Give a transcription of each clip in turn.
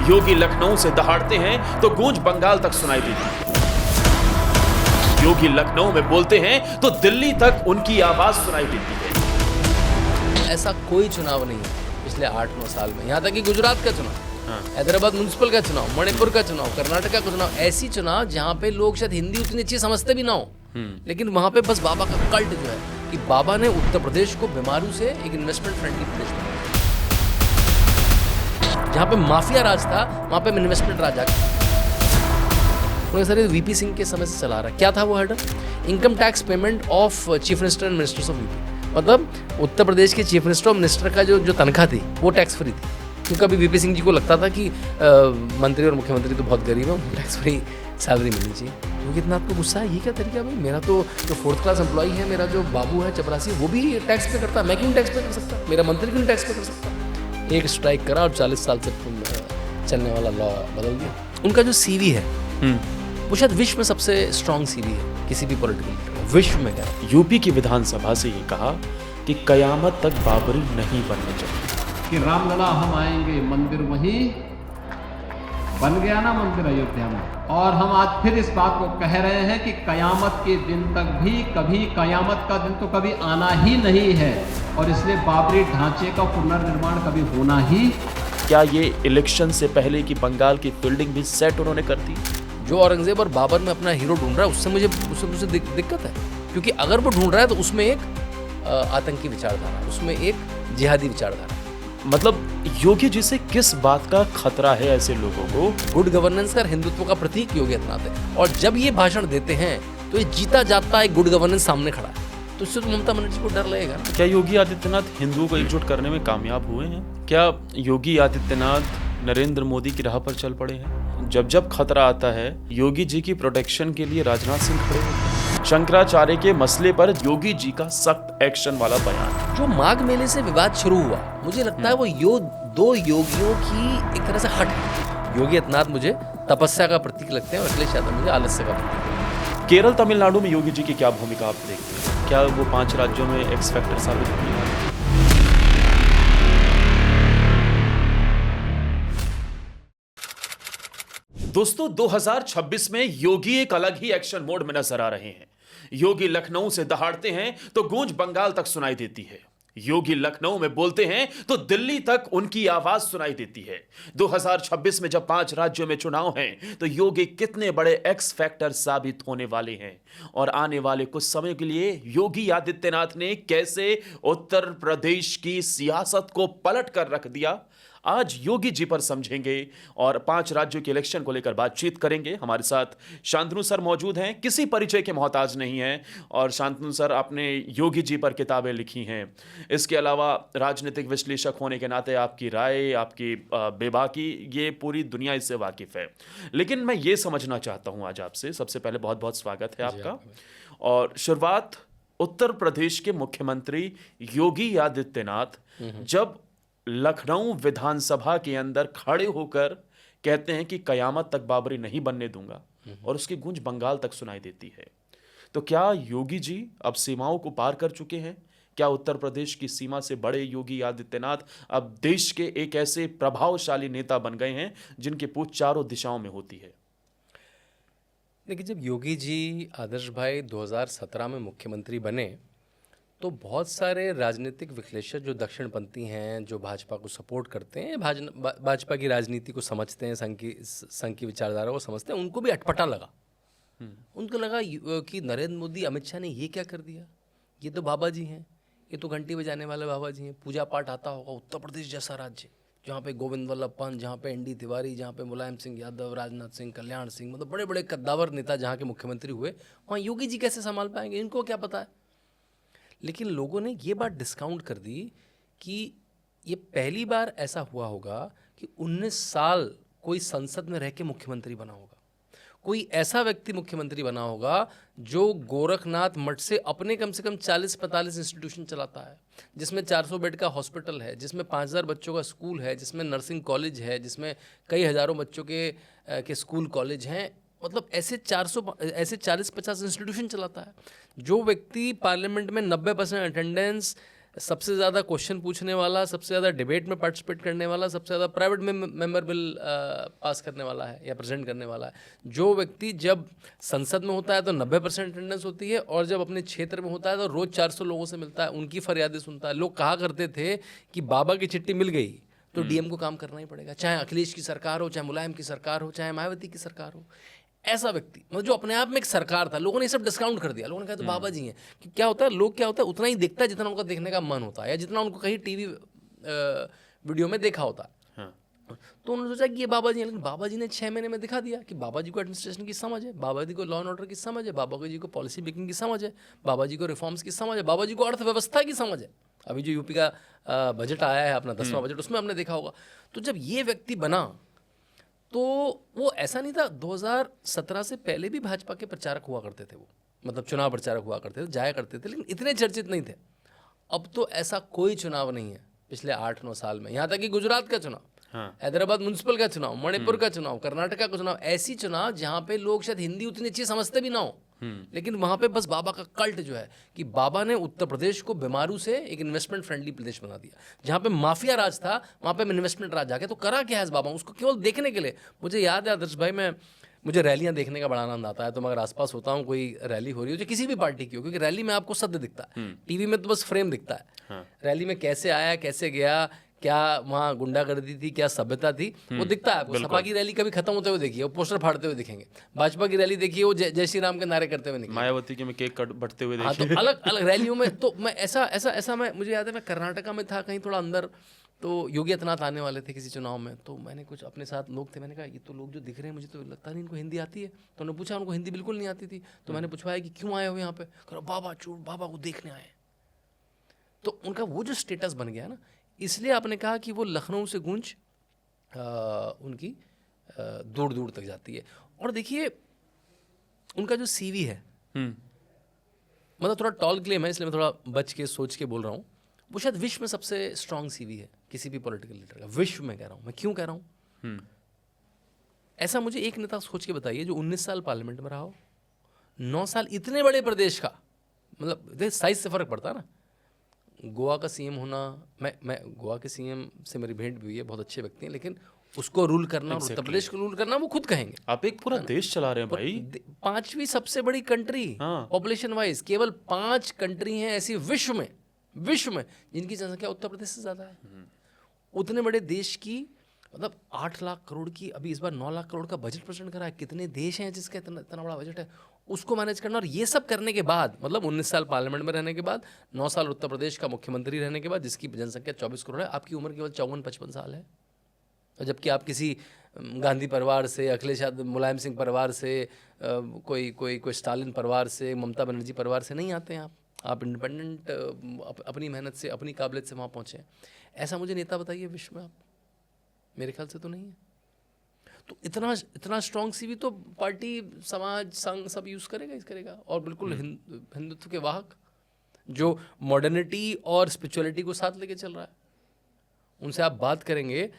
योगी लखनऊ से दहाड़ते हैं तो गूंज बंगाल तक सुनाई देती है। योगी लखनऊ में बोलते हैं तो दिल्ली तक उनकी आवाज सुनाई देती है। ऐसा कोई चुनाव नहीं है पिछले 8-9 साल में, यहाँ तक कि गुजरात का चुनाव, हैदराबाद म्युनिसिपल का चुनाव, मणिपुर का चुनाव, कर्नाटका का चुनाव, ऐसी चुनाव जहाँ पे लोग शायद हिंदी उतनी अच्छी समझते भी ना हो, लेकिन वहाँ पे बस बाबा का कल्ट जो है कि बाबा ने उत्तर प्रदेश को बीमारू से एक इन्वेस्टमेंट फ्रेंडली प्रदेश बनाया। जहाँ पे माफिया राज था वहाँ पे इन्वेस्टमेंट राज आ गया। सर वीपी सिंह के समय से चला रहा है। क्या था वो hurdle? Income tax payment of chief minister and ministers of UP. मतलब उत्तर प्रदेश के चीफ मिनिस्टर और मिनिस्टर का जो तनख्वाह थी वो टैक्स फ्री थी, क्योंकि अभी वीपी सिंह जी को लगता था कि मंत्री और मुख्यमंत्री तो बहुत गरीब है, उनको टैक्स फ्री सैलरी मिलनी चाहिए। क्योंकि इतना आपको गुस्सा है, ये क्या तरीका भाई? मेरा तो जो 4th क्लास एम्प्लॉई है, मेरा जो बाबू है चपरासी, वो भी टैक्स पे करता है, मैं क्यों टैक्स पे कर सकता? मेरा मंत्री क्यों टैक्स पे कर सकता? एक स्ट्राइक करा और 40 साल से चलने वाला लॉ बदल दिया। उनका जो सीवी है वो शायद विश्व में सबसे स्ट्रॉन्ग सीवी है किसी भी पॉलिटिकल लीडर विश्व में। क्या यूपी की विधानसभा से ये कहा कि कयामत तक बाबरी नहीं बनने चाहिए कि रामलला हम आएंगे, मंदिर वहीं बन गया ना, मंदिर अयोध्या में। और हम आज फिर इस बात को कह रहे हैं कि कयामत के दिन तक भी कभी, कयामत का दिन तो कभी आना ही नहीं है, और इसलिए बाबरी ढांचे का पुनर्निर्माण कभी होना ही। क्या ये इलेक्शन से पहले की बंगाल की फील्डिंग भी सेट उन्होंने कर दी? जो औरंगजेब और बाबर में अपना हीरो ढूंढ रहा है उससे मुझे दिक्कत है, क्योंकि अगर वो ढूंढ रहा है तो उसमें एक आतंकी विचारधारा, उसमें एक जिहादी विचारधारा। मतलब योगी जी से किस बात का खतरा है ऐसे लोगों को? गुड गवर्नेंस का, हिंदुत्व का प्रतीक योगी आदित्यनाथ है, और जब ये भाषण देते हैं तो ये जीता जाता है गुड गवर्नेंस सामने खड़ा है, तो इससे तो ममता बनर्जी को डर लगेगा ना। क्या योगी आदित्यनाथ हिंदुओं को एकजुट करने में कामयाब हुए हैं? क्या योगी आदित्यनाथ नरेंद्र मोदी की राह पर चल पड़े हैं? जब जब खतरा आता है योगी जी की प्रोटेक्शन के लिए राजनाथ सिंह खड़े होते हैं। शंकराचार्य के मसले पर योगी जी का सख्त एक्शन वाला बयान। जो माघ मेले से विवाद शुरू हुआ, मुझे लगता है वो दो योगियों की एक तरह से हट है। योगी आदित्यनाथ मुझे तपस्या का प्रतीक लगते हैं और अखिलेश यादव मुझे आलस्य का प्रतीक। केरल तमिलनाडु में योगी जी की क्या भूमिका आप देखते हैं? क्या वो 5 राज्यों में एक्स फैक्टर साबित हुई है? दोस्तों 2026 में योगी एक अलग ही एक्शन मोड में नजर आ रहे हैं। योगी लखनऊ से दहाड़ते हैं तो गूंज बंगाल तक सुनाई देती है। योगी लखनऊ में बोलते हैं तो दिल्ली तक उनकी आवाज सुनाई देती है। 2026 में जब 5 राज्यों में चुनाव हैं तो योगी कितने बड़े एक्स फैक्टर साबित होने वाले हैं, और आने वाले कुछ समय के लिए योगी आदित्यनाथ ने कैसे उत्तर प्रदेश की सियासत को पलट कर रख दिया, आज योगी जी पर समझेंगे और 5 राज्यों के इलेक्शन को लेकर बातचीत करेंगे। हमारे साथ शांतनु सर मौजूद हैं, किसी परिचय के मोहताज नहीं हैं, और शांतनु सर आपने योगी जी पर किताबें लिखी हैं। इसके अलावा राजनीतिक विश्लेषक होने के नाते आपकी राय, आपकी बेबाकी, ये पूरी दुनिया इससे वाकिफ है। लेकिन मैं ये समझना चाहता हूँ आज आपसे, सबसे पहले बहुत बहुत स्वागत है आपका। और शुरुआत उत्तर प्रदेश के मुख्यमंत्री योगी आदित्यनाथ जब लखनऊ विधानसभा के अंदर खड़े होकर कहते हैं कि कयामत तक बाबरी नहीं बनने दूंगा, और उसकी गूंज बंगाल तक सुनाई देती है, तो क्या योगी जी अब सीमाओं को पार कर चुके हैं? क्या उत्तर प्रदेश की सीमा से बड़े योगी आदित्यनाथ अब देश के एक ऐसे प्रभावशाली नेता बन गए हैं जिनकी पूछ चारों दिशाओं में होती है? देखिए, जब योगी जी आदर्श भाई 2017 में मुख्यमंत्री बने तो बहुत सारे राजनीतिक विश्लेषक जो दक्षिणपंथी हैं, जो भाजपा को सपोर्ट करते हैं, भाजपा की राजनीति को समझते हैं, संघ की विचारधारा को समझते हैं, उनको भी अटपटा लगा। उनको लगा कि नरेंद्र मोदी, अमित शाह ने ये क्या कर दिया, ये तो बाबा जी हैं, ये तो घंटी बजाने वाले बाबा जी हैं, पूजा पाठ आता होगा। उत्तर प्रदेश जैसा राज्य जहाँ पे गोविंद वल्लभ पंत, जहाँ पे ND तिवारी, जहाँ पे मुलायम सिंह यादव, राजनाथ सिंह, कल्याण सिंह, मतलब बड़े बड़े कद्दावर नेता जहाँ के मुख्यमंत्री हुए, वहाँ योगी जी कैसे संभाल पाएंगे, इनको क्या पता है। लेकिन लोगों ने ये बात डिस्काउंट कर दी कि ये पहली बार ऐसा हुआ होगा कि 19 साल कोई संसद में रह के मुख्यमंत्री बना होगा, कोई ऐसा व्यक्ति मुख्यमंत्री बना होगा जो गोरखनाथ मठ से अपने कम से कम 40-45 इंस्टीट्यूशन चलाता है, जिसमें 400 बेड का हॉस्पिटल है, जिसमें 5000 बच्चों का स्कूल है, जिसमें नर्सिंग कॉलेज है, जिसमें कई हज़ारों बच्चों के स्कूल कॉलेज हैं। मतलब ऐसे 40-50 इंस्टीट्यूशन चलाता है। जो व्यक्ति पार्लियामेंट में 90% अटेंडेंस सबसे ज़्यादा क्वेश्चन पूछने वाला, सबसे ज़्यादा डिबेट में पार्टिसिपेट करने वाला, सबसे ज़्यादा प्राइवेट मेंबर बिल पास करने वाला है या प्रेजेंट करने वाला है। जो व्यक्ति जब संसद में होता है तो 90% अटेंडेंस होती है, और जब अपने क्षेत्र में होता है तो रोज़ 400 लोगों से मिलता है, उनकी फरियादें सुनता है। लोग कहा करते थे कि बाबा की चिट्ठी मिल गई तो डीएम को काम करना ही पड़ेगा, चाहे अखिलेश की सरकार हो, चाहे मुलायम की सरकार हो, चाहे मायावती की सरकार हो। ऐसा व्यक्ति मतलब जो अपने आप में एक सरकार था, लोगों ने ये सब डिस्काउंट कर दिया। लोगों ने कहा तो बाबा जी हैं कि क्या होता है, लोग क्या होता है उतना ही देखता है जितना उनका देखने का मन होता है, या जितना उनको कहीं टीवी वीडियो में देखा होता है। हाँ। तो उन्होंने सोचा कि ये बाबा जी हैं, लेकिन बाबा जी ने 6 महीने में दिखा दिया कि बाबा जी को एडमिनिस्ट्रेशन की समझ है, बाबा जी को लॉ एंड ऑर्डर की समझ है, बाबा जी को पॉलिसी मेकिंग की समझ है, बाबा जी को रिफॉर्म्स की समझ है, बाबा जी को अर्थव्यवस्था की समझ है। अभी जो यूपी का बजट आया है अपना 10वां बजट, उसमें हमने देखा होगा। तो जब ये व्यक्ति बना तो वो ऐसा नहीं था, 2017 से पहले भी भाजपा के प्रचारक हुआ करते थे, वो मतलब चुनाव प्रचारक हुआ करते थे, जाया करते थे, लेकिन इतने चर्चित नहीं थे। अब तो ऐसा कोई चुनाव नहीं है पिछले 8-9 साल में, यहाँ तक कि गुजरात का चुनाव, हैदराबाद म्यूनसिपल का चुनाव, मणिपुर का चुनाव, कर्नाटका का चुनाव, ऐसी चुनाव जहाँ पे लोग शायद हिंदी उतनी अच्छी समझते भी ना हो, लेकिन वहाँ पे बस बाबा का कल्ट जो है कि बाबा ने उत्तर प्रदेश को बीमारू से एक इन्वेस्टमेंट फ्रेंडली प्रदेश बना दिया। जहाँ पे माफिया राज था वहाँ पे इन्वेस्टमेंट राज जाके तो करा क्या है इस बाबा, उसको केवल देखने के लिए। मुझे याद है आदर्श भाई, मुझे रैलियाँ देखने का बड़ा आनंद आता है। तो मैं अगर आसपास होता हूँ, कोई रैली हो रही हो, जो किसी भी पार्टी की हो, क्योंकि रैली में आपको सत्य दिखता है, टीवी में तो बस फ्रेम दिखता है। रैली में कैसे आया, कैसे गया, क्या वहाँ गुंडागर्दी थी, क्या सभ्यता थी, वो दिखता है आपको। सपा की रैली कभी खत्म होते हुए देखिए, वो पोस्टर फाड़ते हुए दिखेंगे। भाजपा की रैली देखिए, वो जय श्री राम के नारे करते हुए निकले। मायावती के में केक कट बटते हुए हाँ, तो अलग अलग रैलियों में तो मैं ऐसा मैं मुझे याद है, मैं कर्नाटका में था कहीं थोड़ा अंदर, तो योगी आदित्यनाथ आने वाले थे किसी चुनाव में। तो मैंने कुछ अपने साथ लोग थे, मैंने कहा ये तो लोग जो दिख रहे हैं मुझे तो लगता नहीं इनको हिंदी आती है। तो उन्होंने पूछा, उनको हिंदी बिल्कुल नहीं आती थी। तो मैंने पूछवाया कि क्यों आए हो यहाँ पे, करो बाबा चूड़, बाबा को देखने आए। तो उनका वो जो स्टेटस बन गया ना, इसलिए आपने कहा कि वो लखनऊ से गूंज उनकी दूर दूर तक जाती है। और देखिए उनका जो सीवी है, मतलब थोड़ा टॉल क्लेम है इसलिए मैं थोड़ा बच के सोच के बोल रहा हूँ, वो शायद विश्व में सबसे स्ट्रांग सीवी है किसी भी पॉलिटिकल लीडर का। विश्व में कह रहा हूँ मैं, क्यों कह रहा हूँ, ऐसा मुझे एक नेता सोच के बताइए जो 19 साल पार्लियामेंट में रहा हो, 9 साल इतने बड़े प्रदेश का, मतलब साइज से फर्क पड़ता है ना। गोवा का सीएम होना, मैं गोवा के सीएम से मेरी भेंट भी हुई है, बहुत अच्छे व्यक्ति हैं, लेकिन उसको रूल करना और उत्तर प्रदेश को रूल करना वो खुद कहेंगे। आप एक पूरा देश चला रहे हैं भाई, 5वीं सबसे बड़ी कंट्री पॉपुलेशन वाइज, केवल 5 कंट्री हैं ऐसी विश्व में जिनकी जनसंख्या उत्तर प्रदेश से ज़्यादा है। उतने बड़े देश की, मतलब 8 लाख करोड़ की, अभी इस बार 9 लाख करोड़ का बजट प्रेजेंट करा है। कितने देश हैं जिसका इतना बड़ा बजट है, उसको मैनेज करना। और ये सब करने के बाद, मतलब 19 साल पार्लियामेंट में रहने के बाद, 9 साल उत्तर प्रदेश का मुख्यमंत्री रहने के बाद, जिसकी जनसंख्या 24 करोड़ है, आपकी उम्र केवल 54-55 साल है। और जबकि आप किसी गांधी परिवार से, अखिलेश यादव, मुलायम सिंह परिवार से, कोई स्टालिन परिवार से, ममता बनर्जी परिवार से नहीं आते हैं आप इंडिपेंडेंट अपनी मेहनत से, अपनी काबिलियत से वहाँ पहुँचे। ऐसा मुझे नेता बताइए विश्व में, आप, मेरे ख्याल से तो नहीं है। तो इतना स्ट्रॉन्ग सीवी तो पार्टी, समाज, संघ सब यूज़ करेगा। और बिल्कुल हिंदुत्व के वाहक, जो मॉडर्निटी और स्पिरिचुअलिटी को साथ लेके चल रहा है, उनसे आप बात करेंगे।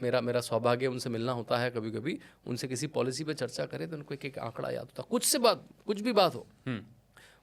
मेरा सौभाग्य उनसे मिलना होता है कभी कभी, उनसे किसी पॉलिसी पे चर्चा करें तो उनको एक आंकड़ा याद होता है, कुछ भी बात हो,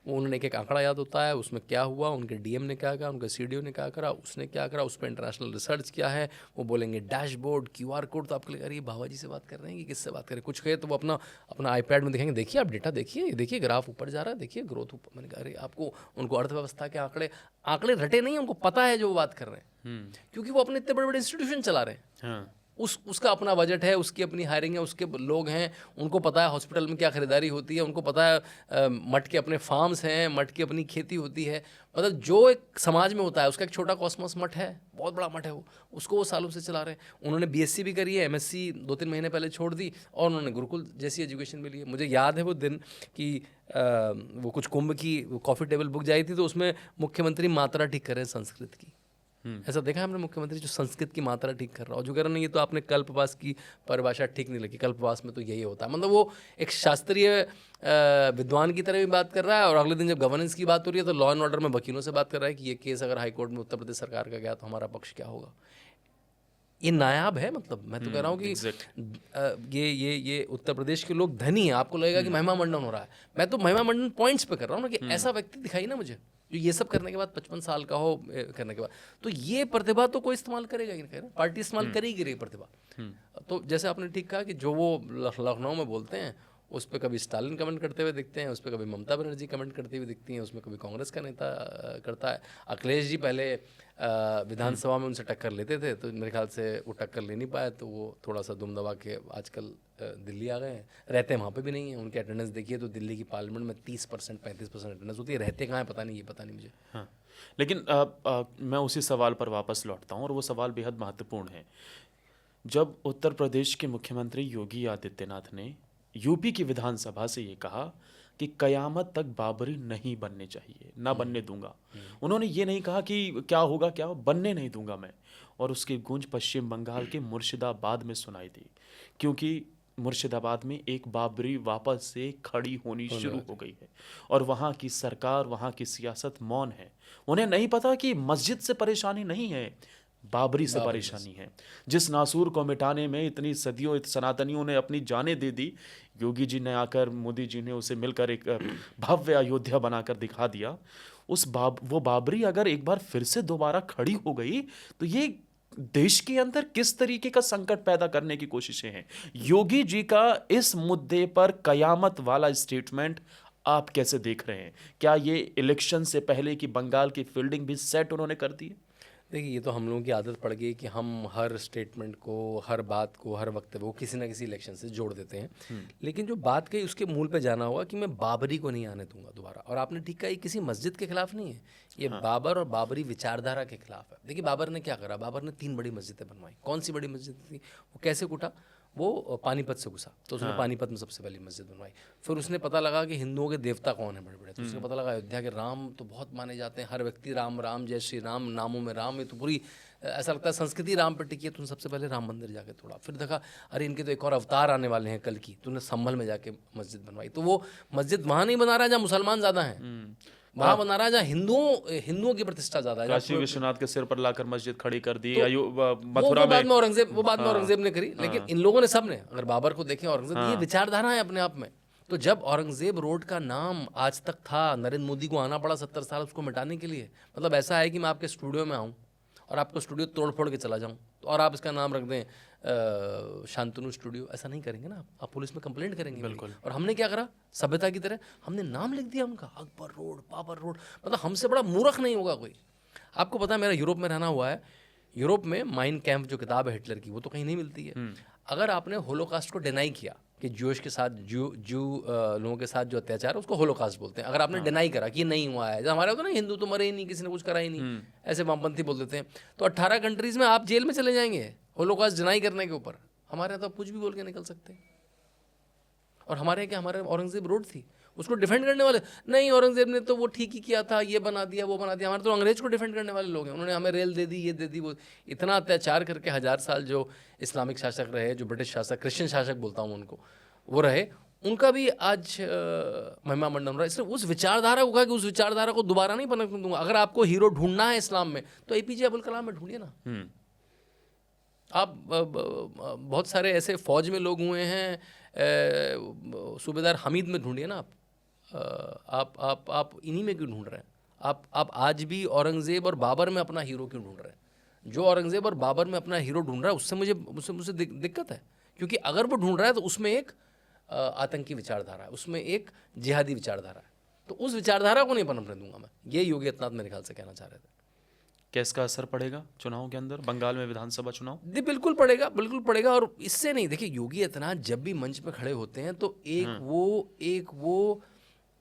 वो उन्होंने एक आंकड़ा याद होता है, उसमें क्या हुआ, उनके डीएम ने क्या कहा, उनके सीडीओ ने क्या करा, उसने क्या करा, उस पर इंटरनेशनल रिसर्च क्या है, वो बोलेंगे डैशबोर्ड, क्यूआर कोड। तो आपको लगेगा अरे बाबा जी से बात कर रहे हैं कि किससे बात करें। कुछ कहे तो वो अपना आईपैड में दिखाएंगे, देखिए आप डेटा देखिए ग्राफ ऊपर जा रहा है, देखिए ग्रोथ ऊपर। मैंने कहा अरे आपको, उनको अर्थव्यवस्था के आंकड़े रटे नहीं, उनको पता है जो वो बात कर रहे हैं, क्योंकि वो अपने इतने बड़े बड़े इंस्टीट्यूशन चला रहे हैं। उसका अपना बजट है, उसकी अपनी हायरिंग है, उसके लोग हैं, उनको पता है हॉस्पिटल में क्या खरीदारी होती है, उनको पता है मठ के अपने फार्म्स हैं, मठ की अपनी खेती होती है। मतलब जो एक समाज में होता है, उसका एक छोटा कॉस्मोस मठ है, बहुत बड़ा मठ है वो, उसको वो सालों से चला रहे हैं। उन्होंने बीएससी भी करी है, एमएससी 2-3 महीने पहले छोड़ दी, और उन्होंने गुरुकुल जैसी एजुकेशन भी ली है। मुझे याद है वो दिन कि वो कुछ कुंभ की कॉफ़ी टेबल बुक जाई थी, तो उसमें मुख्यमंत्री मात्रा ठीक कर रहे हैं संस्कृत की। ऐसा देखा है हमने मुख्यमंत्री जो संस्कृत की मात्रा ठीक कर रहा हो, जो कह रहा नहीं, ये तो आपने कल्पवास की परिभाषा ठीक नहीं लगी, कल्पवास में तो यही होता है। मतलब वो एक शास्त्रीय विद्वान की तरह भी बात कर रहा है, और अगले दिन जब गवर्नेंस की बात हो रही है तो लॉ एंड ऑर्डर में वकीलों से बात कर रहा है कि ये केस अगर हाईकोर्ट में उत्तर प्रदेश सरकार का गया तो हमारा पक्ष क्या होगा। ये नायाब है। मतलब मैं तो कह रहा हूँ कि ये उत्तर प्रदेश के लोग धनी हैं। आपको लगेगा कि महिमा मंडन हो रहा है, मैं तो महिमा मंडन पॉइंट्स पे कर रहा हूँ ना, कि ऐसा व्यक्ति दिखाई ना मुझे जो ये सब करने के बाद 55 साल का हो करने के बाद, तो ये प्रतिभा तो कोई इस्तेमाल करेगा ही नहीं, पार्टी इस्तेमाल करेगी रही प्रतिभा। तो जैसे आपने ठीक कहा कि जो वो लखनऊ में बोलते हैं उस पर कभी स्टालिन कमेंट करते हुए दिखते हैं, उस पर कभी ममता बनर्जी कमेंट करती हुई दिखती हैं, उसमें कभी कांग्रेस का नेता करता है। अखिलेश जी पहले विधानसभा में उनसे टक्कर लेते थे, तो मेरे ख्याल से वो टक्कर ले नहीं पाए, तो वो थोड़ा सा दुम दबा के आजकल दिल्ली आ गए हैं। रहते वहाँ पे भी नहीं है, उनके अटेंडेंस देखिए तो दिल्ली की पार्लियामेंट में 30% 35% अटेंडेंस होती है, रहते कहाँ है पता नहीं, ये पता नहीं मुझे। हाँ, लेकिन मैं उसी सवाल पर वापस लौटता हूँ और वो सवाल बेहद महत्वपूर्ण है। जब उत्तर प्रदेश के मुख्यमंत्री योगी आदित्यनाथ ने यूपी की विधानसभा से ये कहा कि कयामत तक बाबरी नहीं बनने चाहिए, ना बनने दूंगा, उन्होंने ये नहीं कहा कि क्या होगा, क्या बनने नहीं दूंगा मैं, और उसकी गूंज पश्चिम बंगाल के मुर्शिदाबाद में सुनाई दी, क्योंकि मुर्शिदाबाद में एक बाबरी वापस से खड़ी होनी शुरू हो गई है और वहाँ की सरकार, वहाँ की सियासत मौन है। उन्हें नहीं पता कि मस्जिद से परेशानी नहीं है, बाबरी से परेशानी है। जिस नासूर को मिटाने में इतनी सदियों सनातनियों ने अपनी जानें दे दी, योगी जी ने आकर, मोदी जी ने उसे मिलकर एक भव्य अयोध्या बनाकर दिखा दिया। वो बाबरी अगर एक बार फिर से दोबारा खड़ी हो गई तो ये देश के अंदर किस तरीके का संकट पैदा करने की कोशिशें हैं। योगी जी का इस मुद्दे पर कयामत वाला स्टेटमेंट आप कैसे देख रहे हैं? क्या ये इलेक्शन से पहले की बंगाल की फील्डिंग भी सेट उन्होंने कर दी है? देखिए, ये तो हम लोगों की आदत पड़ गई कि हम हर स्टेटमेंट को, हर बात को, हर वक्त वो किसी ना किसी इलेक्शन से जोड़ देते हैं। लेकिन जो बात कही उसके मूल पे जाना होगा कि मैं बाबरी को नहीं आने दूंगा दोबारा। और आपने ठीक कहा, ये किसी मस्जिद के खिलाफ नहीं है, ये बाबर और बाबरी विचारधारा के खिलाफ है। देखिए, बाबर ने क्या करा, बाबर ने 3 बड़ी मस्जिदें बनवाई। कौन सी बड़ी मस्जिद थी? वो कैसे कूटा, वो पानीपत से घुसा तो उसने पानीपत में सबसे पहली मस्जिद बनवाई। फिर उसने पता लगा कि हिंदुओं के देवता कौन है बड़े बड़े, तो उसने पता लगा अयोध्या के राम तो बहुत माने जाते हैं, हर व्यक्ति राम राम, जय श्री राम, नामों में राम, ये तो पूरी ऐसा लगता है संस्कृति राम पर टिकी है। तुमने सबसे पहले राम मंदिर जाके तोड़ा। फिर देखा अरे इनके तो एक और अवतार आने वाले हैं कल की, तूने संभल में जाके मस्जिद बनवाई। तो वो मस्जिद वहाँ नहीं बना रहा जहाँ मुसलमान ज़्यादा हैं, वहाँ बना रहा है जहाँ हिंदुओं की प्रतिष्ठा ज़्यादा है। काशी विश्वनाथ के सिर पर लाकर मस्जिद खड़ी कर दी। मथुरा में औरंगजेब ने करी। लेकिन इन लोगों ने, सब ने, अगर बाबर को देखें, औरंगजेब, ये विचारधारा है अपने आप में। तो जब औरंगजेब रोड का नाम आज तक था, नरेंद्र मोदी को आना पड़ा 70 साल उसको मिटाने के लिए। मतलब ऐसा है कि मैं आपके स्टूडियो में आऊँ और आपको स्टूडियो तोड़ फोड़ के चला जाऊँ, तो और आप इसका नाम रख दें शांतनु स्टूडियो, ऐसा नहीं करेंगे ना आप पुलिस में कंप्लेंट करेंगे। बिल्कुल। और हमने क्या करा, सभ्यता की तरह हमने नाम लिख दिया उनका, अकबर रोड, बाबर रोड। मतलब हमसे बड़ा मूर्ख नहीं होगा कोई। आपको पता है, मेरा यूरोप में रहना हुआ है। यूरोप में माइन कैंप जो किताब है हिटलर की, वो तो कहीं नहीं मिलती है। अगर आपने होलोकास्ट को डिनाई किया कि ज्यूश के साथ, जू लोगों के साथ जो अत्याचार है उसको होलोकास्ट बोलते हैं, अगर आपने डिनाई करा कि ये नहीं हुआ है, जब हमारे होता है ना, हिंदू तो मरे ही नहीं, किसी ने कुछ करा ही नहीं, ऐसे वामपंथी बोल देते हैं, तो 18 कंट्रीज में आप जेल में चले जाएंगे होलोकास्ट डिनाई करने के ऊपर। हमारे यहाँ तो कुछ भी बोल के निकल सकते हैं। और हमारे क्या, हमारे औरंगजेब रोड थी, उसको डिफेंड करने वाले नहीं, औरंगजेब ने तो वो ठीक ही किया था, ये बना दिया, वो बना दिया। हमारे तो अंग्रेज को डिफेंड करने वाले लोग हैं, उन्होंने हमें रेल दे दी, ये दे दी, वो। इतना अत्याचार करके 1000 साल जो इस्लामिक शासक रहे, जो ब्रिटिश शासक, क्रिश्चियन शासक बोलता हूँ उनको, वो रहे, उनका भी आज महिमा मंडन रहा। इसलिए उस विचारधारा को कहा कि उस विचारधारा को दोबारा नहीं पनपने दूंगा। अगर आपको हीरो ढूंढना है इस्लाम में तो APJ अब्दुल कलाम में ढूंढिए ना। आप बहुत सारे ऐसे फौज में लोग हुए हैं, सूबेदार हामिद में ढूंढिए ना आप इन्हीं में क्यों ढूंढ रहे हैं? आप आज भी औरंगजेब और बाबर में अपना हीरो क्यों ढूंढ रहे हैं? जो औरंगजेब और बाबर में अपना हीरो ढूंढ रहा है उससे मुझे दिक्कत है, क्योंकि अगर वो ढूंढ रहा है तो उसमें एक आतंकी विचारधारा है, उसमें एक जिहादी विचारधारा है। तो उस विचारधारा को नहीं पनपने दूंगा मैं। ये योगी आदित्यनाथ मेरे ख्याल से कहना चाह रहे थे। क्या इसका असर पड़ेगा चुनाव के अंदर, बंगाल में विधानसभा चुनाव? बिल्कुल पड़ेगा, बिल्कुल पड़ेगा। और इससे नहीं, देखिए योगी आदित्यनाथ जब भी मंच पे खड़े होते हैं तो एक वो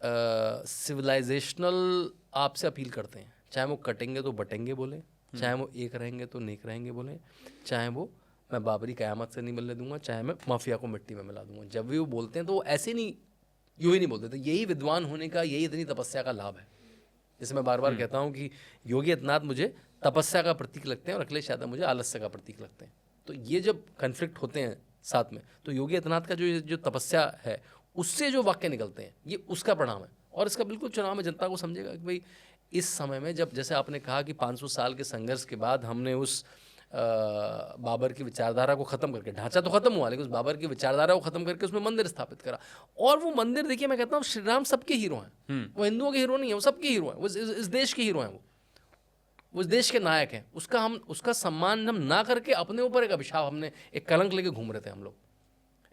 सिविलाइजेशनल आपसे अपील करते हैं, चाहे वो कटेंगे तो बटेंगे बोले, चाहे वो एक रहेंगे तो नेक रहेंगे बोले, चाहे वो मैं बाबरी कयामत से नहीं मिलने दूंगा, चाहे मैं माफिया को मिट्टी में मिला दूंगा। जब भी वो बोलते हैं तो वो ऐसे नहीं, यूँ ही नहीं बोलते। तो यही विद्वान होने का, यही इतनी तपस्या का लाभ है। जैसे मैं बार बार कहता हूँ कि योगी आदित्यनाथ मुझे तपस्या का प्रतीक लगते हैं और अखिलेश यादव मुझे आलस्य का प्रतीक लगते हैं। तो ये जब कन्फ्लिक्ट होते हैं साथ में, तो योगी आदित्यनाथ का जो तपस्या है उससे जो वाक्य निकलते हैं, ये उसका परिणाम है। और इसका बिल्कुल चुनाव में जनता को समझेगा कि भाई इस समय में, जब जैसे आपने कहा कि 500 साल के संघर्ष के बाद हमने उस बाबर की विचारधारा को ख़त्म करके, ढांचा तो ख़त्म हुआ लेकिन उस बाबर की विचारधारा को ख़त्म करके उसमें मंदिर स्थापित करा। और वो मंदिर देखिए, मैं कहता हूँ श्री राम सबके हीरो हैं, वो हिंदुओं के हीरो नहीं है, वो सबके हीरो हैं, वो इस देश के हीरो हैं, वो इस देश के नायक हैं। उसका सम्मान हम ना करके अपने ऊपर एक अभिशाप, हमने एक कलंक लेके घूम रहे थे, हम लोग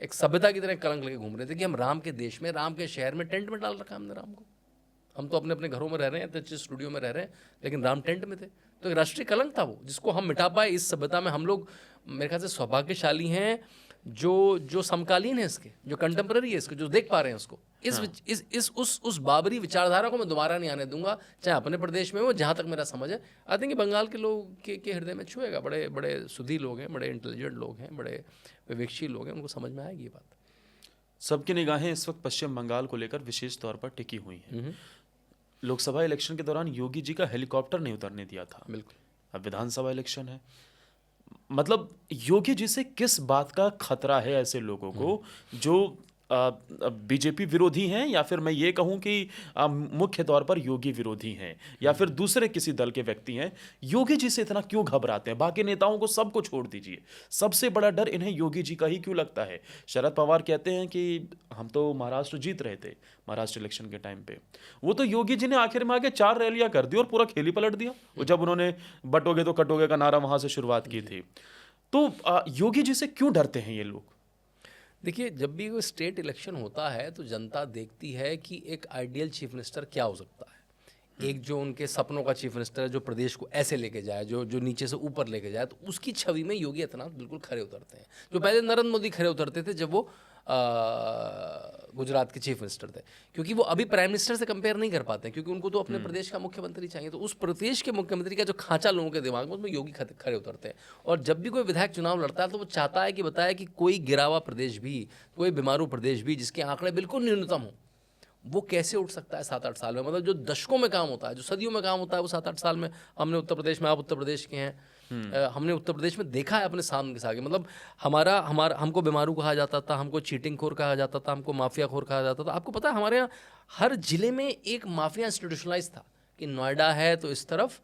एक सभ्यता की तरह कलंक लेके घूम रहे थे कि हम राम के देश में, राम के शहर में टेंट में डाल रखा है हमने राम को। हम तो अपने अपने घरों में रह रहे हैं, तो स्टूडियो में रह रहे हैं, लेकिन राम टेंट में थे। तो एक राष्ट्रीय कलंक था वो, जिसको हम मिटा पाए इस सभ्यता में। हम लोग मेरे ख्याल से सौभाग्यशाली हैं जो समकालीन है इसके, जो कंटेम्प्रेरी है इसके, जो देख पा रहे हैं उसको। उस बाबरी विचारधारा को मैं दोबारा नहीं आने दूंगा, चाहे अपने प्रदेश में हो। जहाँ तक मेरा समझ है, आई थिंक बंगाल के लोग के हृदय में छुएगा। बड़े बड़े सुधी लोग हैं, बड़े इंटेलिजेंट लोग हैं, बड़े विवेकशील लोग हैं, उनको समझ में आएगी ये बात। सबकी निगाहें इस वक्त पश्चिम बंगाल को लेकर विशेष तौर पर टिकी हुई हैं। लोकसभा इलेक्शन के दौरान योगी जी का हेलीकॉप्टर नहीं उतरने दिया था। बिल्कुल। अब विधानसभा इलेक्शन है, मतलब योगी जी से किस बात का खतरा है ऐसे लोगों को जो बीजेपी विरोधी हैं, या फिर मैं ये कहूं कि मुख्य तौर पर योगी विरोधी हैं, या फिर दूसरे किसी दल के व्यक्ति हैं? योगी जी से इतना क्यों घबराते हैं? बाकी नेताओं को सबको छोड़ दीजिए, सबसे बड़ा डर इन्हें योगी जी का ही क्यों लगता है? शरद पवार कहते हैं कि हम तो महाराष्ट्र जीत रहे थे, महाराष्ट्र इलेक्शन के टाइम पे वो तो योगी जी ने आखिर में आके 4 रैलियां कर दी और पूरा खेल ही पलट दिया। वो जब उन्होंने बटोगे तो कटोगे का नारा वहां से शुरुआत की थी। तो योगी जी से क्यों डरते हैं ये लोग? देखिए, जब भी कोई स्टेट इलेक्शन होता है तो जनता देखती है कि एक आइडियल चीफ मिनिस्टर क्या हो सकता है। एक जो उनके सपनों का चीफ मिनिस्टर है, जो प्रदेश को ऐसे लेके जाए, जो नीचे से ऊपर लेके जाए, तो उसकी छवि में योगी आदित्यनाथ बिल्कुल खरे उतरते हैं। जो पहले नरेंद्र मोदी खरे उतरते थे जब वो गुजरात के चीफ मिनिस्टर थे, क्योंकि वो अभी प्राइम मिनिस्टर से कंपेयर नहीं कर पाते, क्योंकि उनको तो अपने प्रदेश का मुख्यमंत्री चाहिए। तो उस प्रदेश के मुख्यमंत्री का जो खांचा लोगों के दिमाग में, उसमें योगी खरे उतरते हैं। और जब भी कोई विधायक चुनाव लड़ता है तो वो चाहता है कि बताए कि कोई गिरा हुआ प्रदेश भी, कोई बीमारू प्रदेश भी, जिसके आंकड़े बिल्कुल न्यूनतम हो, वो कैसे उठ सकता है 7-8 साल में। मतलब जो दशकों में काम होता है, जो सदियों में काम होता है, वो 7-8 साल में हमने उत्तर प्रदेश में, आप उत्तर प्रदेश के हैं, हमने उत्तर प्रदेश में देखा है अपने सामने के साथ। मतलब हमारा हमको बीमारू कहा जाता था, हमको चीटिंग खोर कहा जाता था, हमको माफिया खोर कहा जाता था। आपको पता है हमारे यहाँ हर जिले में एक माफिया इंस्टीट्यूशनलाइज था कि नोएडा है तो इस तरफ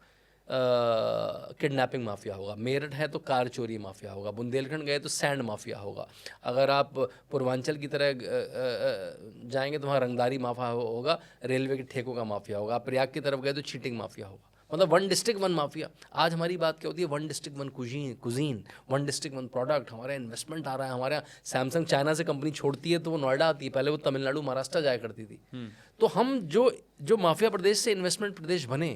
किडनैपिंग माफिया होगा, मेरठ है तो कार चोरी माफिया होगा, बुंदेलखंड गए तो सैंड माफिया होगा, अगर आप पूर्वांचल की तरह जाएंगे तो वहाँ रंगदारी माफिया होगा, रेलवे के ठेकों का माफिया होगा, आप प्रयाग की तरफ गए तो चीटिंग माफिया होगा। मतलब 1 डिस्ट्रिक्ट 1 माफिया। आज हमारी बात क्या होती है? 1 डिस्ट्रिक्ट 1 कुजीन, 1 डिस्ट्रिक्ट 1 प्रोडक्ट। हमारे यहाँ इन्वेस्टमेंट आ रहा है, हमारे यहाँ सैमसंग चाइना से कंपनी छोड़ती है तो वो नोएडा आती है, पहले वो तमिलनाडु महाराष्ट्र जाया करती थी। तो हम जो माफिया प्रदेश से इन्वेस्टमेंट प्रदेश बने,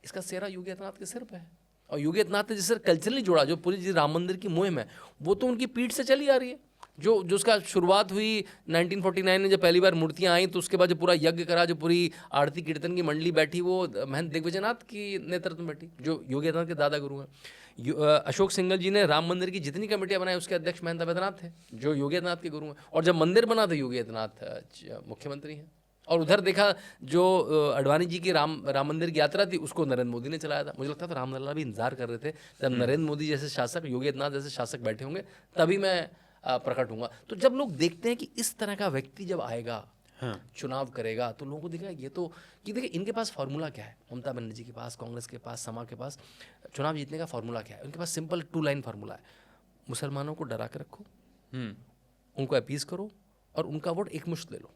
इसका सेहरा योगी आदित्यनाथ के सिर पे है। और योगी आदित्यनाथ जिससे कल्चरली जुड़ा, जो पूरी राम मंदिर की मुहिम है, वो तो उनकी पीठ से चली आ रही है। जो उसका शुरुआत हुई 1949 में, जब पहली बार मूर्तियां आई, तो उसके बाद जो पूरा यज्ञ करा, जो पूरी आरती कीर्तन की मंडली बैठी, वो महंत दिग्विजयनाथ की नेतृत्व में बैठी, जो योगी आदित्यनाथ के दादा गुरु हैं। अशोक सिंघल जी ने राम मंदिर की जितनी कमेटियां बनाई, उसके अध्यक्ष महंत अवैधनाथ थे, जो योगी आदित्यनाथ के गुरु हैं। और जब मंदिर बना तो योगी आदित्यनाथ मुख्यमंत्री हैं। और उधर देखा, जो अडवाणी जी की राम मंदिर की यात्रा थी, उसको नरेंद्र मोदी ने चलाया था। मुझे लगता था रामलला भी इंतजार कर रहे थे जब नरेंद्र मोदी जैसे शासक, योगी आदित्यनाथ जैसे शासक बैठे होंगे, तभी मैं प्रकट होऊंगा। तो जब लोग देखते हैं कि इस तरह का व्यक्ति जब आएगा, चुनाव करेगा, तो लोगों को दिखेगा ये तो, कि देखिए इनके पास फार्मूला क्या है। ममता बनर्जी के पास, कांग्रेस के पास, समा के पास चुनाव जीतने का फार्मूला क्या है? उनके पास सिंपल 2 लाइन फार्मूला है। मुसलमानों को डरा के रखो, उनको अपीज करो, और उनका वोट एकमुश्त ले लो।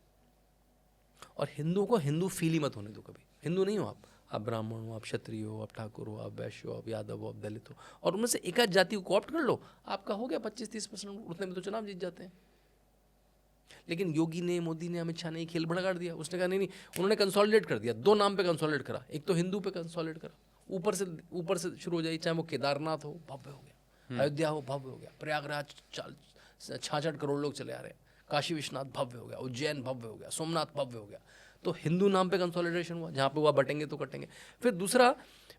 और हिंदुओं को हिंदू फील ही मत होने दो कभी। हिंदू नहीं हो आप ब्राह्मण हो, आप क्षत्रिय हो, आप ठाकुर हो, आप वैश्य हो, आप यादव हो, आप दलित हो, और उनमें से एक आध जाति को कॉप्ट कर लो, आपका हो गया 25-30%। उतने में तो चुनाव जीत जाते हैं। लेकिन योगी ने, मोदी ने, अमित शाह ने खेल बिगाड़ दिया। उसने कहा नहीं, उन्होंने कंसोलिडेट कर दिया, 2 नाम पे कंसोलिडेट करा। एक तो हिंदू पे कंसोलिडेट करा, ऊपर से शुरू हो जाए, चाहे वो केदारनाथ हो, भव्य हो गया, अयोध्या हो, भव्य हो गया, प्रयागराज 66 करोड़ लोग चले आ रहे हैं, काशी विश्वनाथ भव्य हो गया, उज्जैन भव्य हो गया, सोमनाथ भव्य हो गया। तो हिंदू नाम पे कंसोलिडेशन हुआ, जहाँ पे हुआ बटेंगे तो कटेंगे। फिर दूसरा,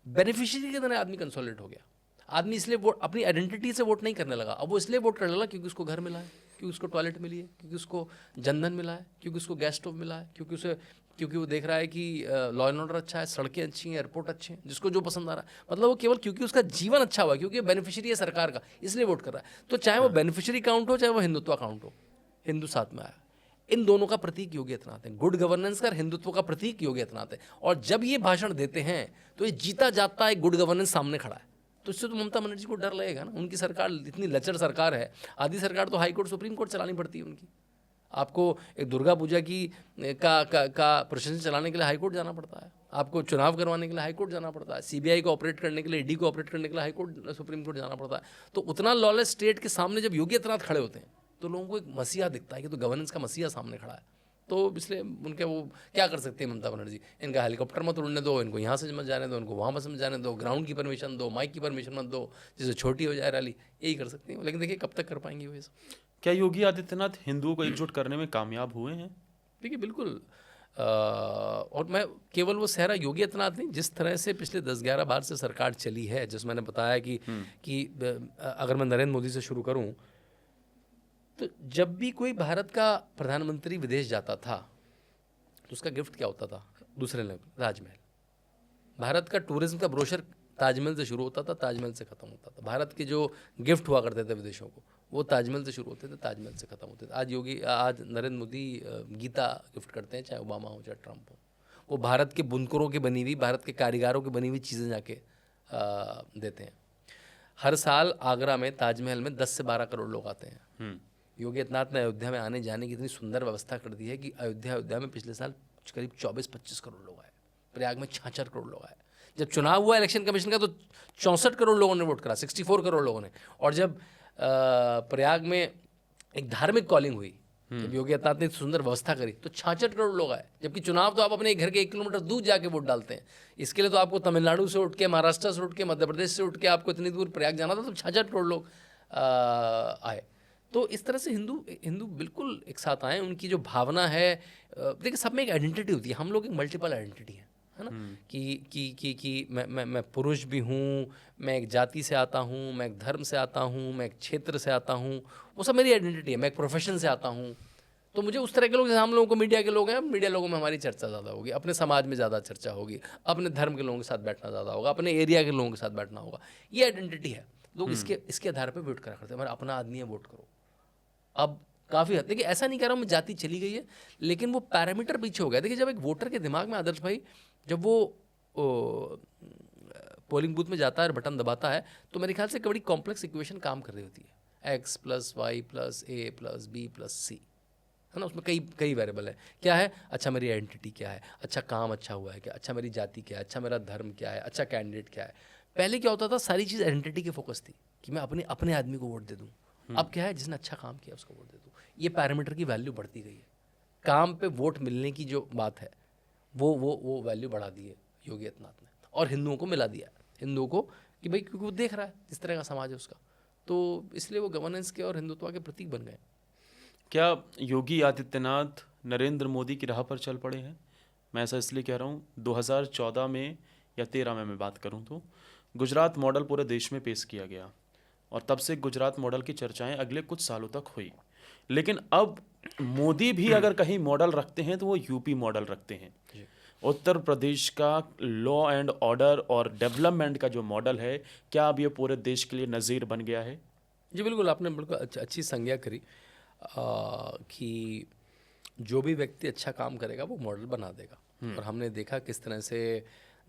बेनिफिशियरी के तरह आदमी कंसोलिडेट हो गया। आदमी इसलिए वोट, अपनी आइडेंटिटी से वोट नहीं करने लगा, अब वो इसलिए वोट करने लगा क्योंकि उसको घर मिला है, क्योंकि उसको टॉयलेट मिली है, क्योंकि उसको जनधन मिला है, क्योंकि उसको गैस स्टोव मिला है, क्योंकि वो देख रहा है कि लॉ एंड ऑर्डर अच्छा है, सड़कें अच्छी हैं, एयरपोर्ट अच्छे हैं, जिसको जो पसंद आ रहा है। मतलब वो केवल क्योंकि उसका जीवन अच्छा हुआ, क्योंकि बेनिफिशियरी है सरकार का, इसलिए वोट कर रहा है। तो चाहे वो बेनिफिशियरी काउंट हो, चाहे वो हिंदुत्व काउंट हो, हिंदू साथ में आया। इन दोनों का प्रतीक योगी आदित्यनाथ है। गुड गवर्नेंस का, हिंदुत्व का प्रतीक योगी आदित्यनाथ है। और जब ये भाषण देते हैं तो ये जीता जाता है गुड गवर्नेंस सामने खड़ा है। तो इससे तो ममता बनर्जी को डर लगेगा ना। उनकी सरकार इतनी लचर सरकार है, आधी सरकार तो हाई कोर्ट सुप्रीम कोर्ट चलानी पड़ती है उनकी। आपको एक दुर्गा पूजा की का प्रोसेशन चलाने के लिए हाई कोर्ट जाना पड़ता है, आपको चुनाव करवाने के लिए हाई कोर्ट जाना पड़ता है, सीबीआई को ऑपरेट करने के लिए, ईडी को ऑपरेट करने के लिए हाई कोर्ट सुप्रीम कोर्ट जाना पड़ता है। तो उतना लॉलेस स्टेट के सामने जब योगी आदित्यनाथ खड़े होते हैं तो लोगों को एक मसीहा दिखता है कि तो गवर्नेंस का मसीहा सामने खड़ा है। तो इसलिए उनके वो क्या कर सकते हैं ममता बनर्जी, इनका हेलीकॉप्टर मत उड़ने दो, इनको यहाँ से मत जाने दो, इनको वहाँ मत जाने दो, ग्राउंड की परमिशन दो, माइक की परमिशन मत दो, जिससे छोटी हो जाए रैली, यही कर सकती हैं। लेकिन देखिए कब तक कर पाएंगी वो ये सब। क्या योगी आदित्यनाथ हिंदुओं को एकजुट करने में कामयाब हुए हैं? देखिए बिल्कुल, और मैं केवल वो सहरा योगी आदित्यनाथ नहीं, जिस तरह से पिछले 10-11 बार से सरकार चली है, जिस मैंने बताया कि अगर मैं नरेंद्र मोदी से शुरू करूं, तो जब भी कोई भारत का प्रधानमंत्री विदेश जाता था तो उसका गिफ्ट क्या होता था? दूसरे लेवल, ताजमहल। भारत का टूरिज्म का ब्रोशर ताजमहल से शुरू होता था, ताजमहल से ख़त्म होता था। भारत के जो गिफ्ट हुआ करते थे विदेशों को, वो ताजमहल से शुरू होते थे, ताजमहल से ख़त्म होते थे। आज नरेंद्र मोदी गीता गिफ्ट करते हैं, चाहे ओबामा हो चाहे ट्रंप हो। वो भारत के बुनकरों की बनी हुई, भारत के कारीगरों की बनी हुई चीज़ें जाके देते हैं। हर साल आगरा में ताजमहल में 10 से 12 करोड़ लोग आते हैं। योगी आदित्यनाथ ने अयोध्या में आने जाने की इतनी सुंदर व्यवस्था कर दी है कि अयोध्या में पिछले साल करीब 24-25 करोड़ लोग आए, प्रयाग में 66 करोड़ लोग आए। जब चुनाव हुआ इलेक्शन कमीशन का तो 64 करोड़ लोगों ने वोट करा, 64 करोड़ लोगों ने। और जब प्रयाग में एक धार्मिक कॉलिंग हुई, जब योगी आदित्यनाथ ने सुंदर व्यवस्था करी, तो 66 करोड़ लोग आए। जबकि चुनाव तो आप अपने घर के 1 किलोमीटर दूर जाके वोट डालते हैं। इसके लिए तो आपको तमिलनाडु से उठ के, महाराष्ट्र से उठ के, मध्य प्रदेश से उठ के आपको इतनी दूर प्रयाग जाना था, तो 66 करोड़ लोग आए। तो इस तरह से हिंदू बिल्कुल एक साथ आए। उनकी जो भावना है, देखिए सब में एक आइडेंटिटी होती है। हम लोग एक मल्टीपल आइडेंटिटी है ना, कि मैं पुरुष भी हूँ, मैं एक जाति से आता हूँ, मैं एक धर्म से आता हूँ, मैं एक क्षेत्र से आता हूँ, वो सब मेरी आइडेंटिटी है। मैं एक प्रोफेशन से आता हूँ। तो मुझे उस तरह के लोग, जैसे हम लोगों को मीडिया के लोग हैं, मीडिया लोगों में हमारी चर्चा ज़्यादा होगी, अपने समाज में ज़्यादा चर्चा होगी, अपने धर्म के लोगों के साथ बैठना ज़्यादा होगा, अपने एरिया के लोगों के साथ बैठना होगा। ये आइडेंटिटी है। लोग इसके आधार पर वोट करा करते हैं। हमारा अपना आदमी है, वोट करो। अब काफ़ी हद, देखिए ऐसा नहीं कह रहा हूँ मैं जाति चली गई है, लेकिन वो पैरामीटर पीछे हो गया। देखिए जब एक वोटर के दिमाग में, आदर्श भाई, जब वो पोलिंग बूथ में जाता है और बटन दबाता है, तो मेरे ख्याल से एक बड़ी कॉम्प्लेक्स इक्वेशन काम कर रही होती है। x + y + a + b + c, है ना। उसमें कई वेरिएबल है। क्या है? अच्छा मेरी आइडेंटिटी क्या है, अच्छा काम अच्छा हुआ है क्या, अच्छा मेरी जाति क्या है, अच्छा मेरा धर्म क्या है, अच्छा कैंडिडेट क्या है। पहले क्या होता था, सारी चीज़ आइडेंटिटी के फोकस थी कि मैं अपने आदमी को वोट दे दूँ। अब क्या है, जिसने अच्छा काम किया उसको वोट दे दूँ। ये पैरामीटर की वैल्यू बढ़ती गई है। काम पे वोट मिलने की जो बात है, वो वैल्यू बढ़ा दी है योगी आदित्यनाथ ने, और हिंदुओं को मिला दिया है। हिंदुओं को कि भाई, क्योंकि वो देख रहा है जिस तरह का समाज है उसका, तो इसलिए वो गवर्नेंस के और हिंदुत्व के प्रतीक बन गए। क्या योगी आदित्यनाथ नरेंद्र मोदी की राह पर चल पड़े हैं? मैं ऐसा इसलिए कह रहा हूँ, 2014 में या 13 में मैं बात करूँ तो गुजरात मॉडल पूरे देश में पेश किया गया, और तब से गुजरात मॉडल की चर्चाएं अगले कुछ सालों तक हुई। लेकिन अब मोदी भी अगर कहीं मॉडल रखते हैं तो वो यूपी मॉडल रखते हैं। उत्तर प्रदेश का लॉ एंड ऑर्डर और डेवलपमेंट का जो मॉडल है, क्या अब ये पूरे देश के लिए नज़ीर बन गया है? जी बिल्कुल, आपने बिल्कुल अच्छी संज्ञा करी कि जो भी व्यक्ति अच्छा काम करेगा वो मॉडल बना देगा। और हमने देखा किस तरह से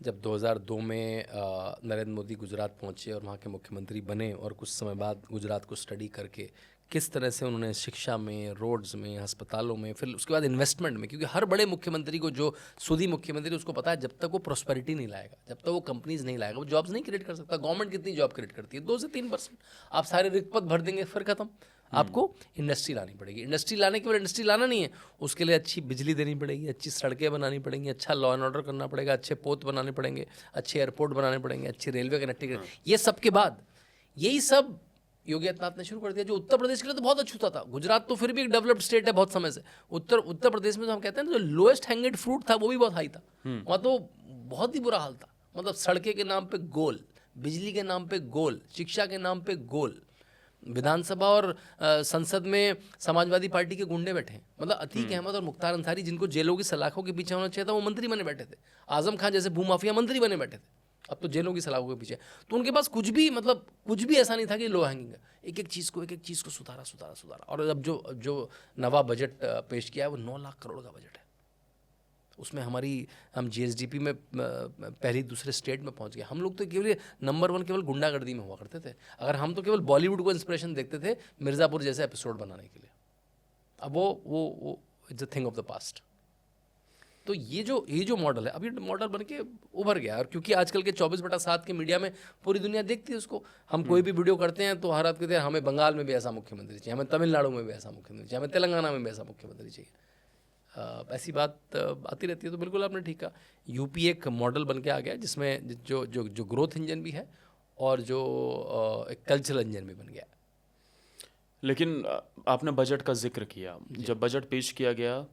जब 2002 में नरेंद्र मोदी गुजरात पहुंचे और वहाँ के मुख्यमंत्री बने, और कुछ समय बाद गुजरात को स्टडी करके किस तरह से उन्होंने शिक्षा में, रोड्स में, अस्पतालों में, फिर उसके बाद इन्वेस्टमेंट में, क्योंकि हर बड़े मुख्यमंत्री को, जो सूदी मुख्यमंत्री, उसको पता है जब तक वो प्रॉस्पेरिटी नहीं लाएगा, जब तक वो कंपनीज नहीं लाएगा, वो जॉब्स नहीं क्रिएट कर सकता। गवर्नमेंट कितनी जॉब क्रिएट करती है? 2 से 3%। आप सारे रिक्त पद भर देंगे, फिर खत्म। आपको इंडस्ट्री लानी पड़ेगी। इंडस्ट्री लाने के बाद इंडस्ट्री लाना नहीं है, उसके लिए अच्छी बिजली देनी पड़ेगी, अच्छी सड़कें बनानी पड़ेंगी, अच्छा लॉ एंड ऑर्डर करना पड़ेगा, अच्छे पोत बनाने पड़ेंगे, अच्छे एयरपोर्ट बनाने पड़ेंगे, अच्छी रेलवे कनेक्टिविटी। ये सब के बाद यही सब योगी आदित्यनाथ ने शुरू कर दिया, जो उत्तर प्रदेश के लिए तो बहुत अछूता था। गुजरात तो फिर भी एक डेवलप्ड स्टेट है बहुत समय से। उत्तर प्रदेश में तो हम कहते हैं ना, जो लोएस्ट हैंगेड फ्रूट था वो भी बहुत हाई था। वहाँ तो बहुत ही बुरा हाल था। मतलब सड़कें के नाम पे गोल, बिजली के नाम पे गोल, शिक्षा के नाम पे गोल, विधानसभा और संसद में समाजवादी पार्टी के गुंडे बैठे हैं। मतलब अतीक अहमद और मुख्तार अंसारी, जिनको जेलों की सलाखों के पीछे होना चाहिए था, वो मंत्री बने बैठे थे। आजम खान जैसे भूमाफिया मंत्री बने बैठे थे, अब तो जेलों की सलाखों के पीछे। तो उनके पास कुछ भी ऐसा नहीं था कि लो हैंगिंग है। एक एक चीज़ को सुधारा। और अब जो नवा बजट पेश किया है वो 9 लाख करोड़ का बजट है। उसमें हम जीएसडीपी में पहली दूसरे स्टेट में पहुंच गए। हम लोग तो केवल नंबर 1 केवल गुंडागर्दी में हुआ करते थे। अगर हम तो केवल बॉलीवुड को इंस्पिरेशन देखते थे मिर्ज़ापुर जैसे एपिसोड बनाने के लिए। अब वो it's a thing of the past. तो ये जो मॉडल है, अब ये मॉडल बन के उभर गया। और क्योंकि आजकल के 24/7 के मीडिया में पूरी दुनिया देखती है उसको। हम कोई भी वीडियो करते हैं तो हर रात कहते हैं हमें बंगाल में भी ऐसा मुख्यमंत्री चाहिए, हमें तमिलनाडु में भी ऐसा मुख्यमंत्री चाहिए, हमें तेलंगाना में भी ऐसा मुख्यमंत्री चाहिए। ऐसी बात आती रहती है। तो बिल्कुल आपने ठीक कहा, यूपी एक मॉडल बन के आ गया जिसमें जो ग्रोथ इंजन भी है और जो एक कल्चरल इंजन भी बन गया। लेकिन आपने बजट का जिक्र किया। जब बजट पेश किया गया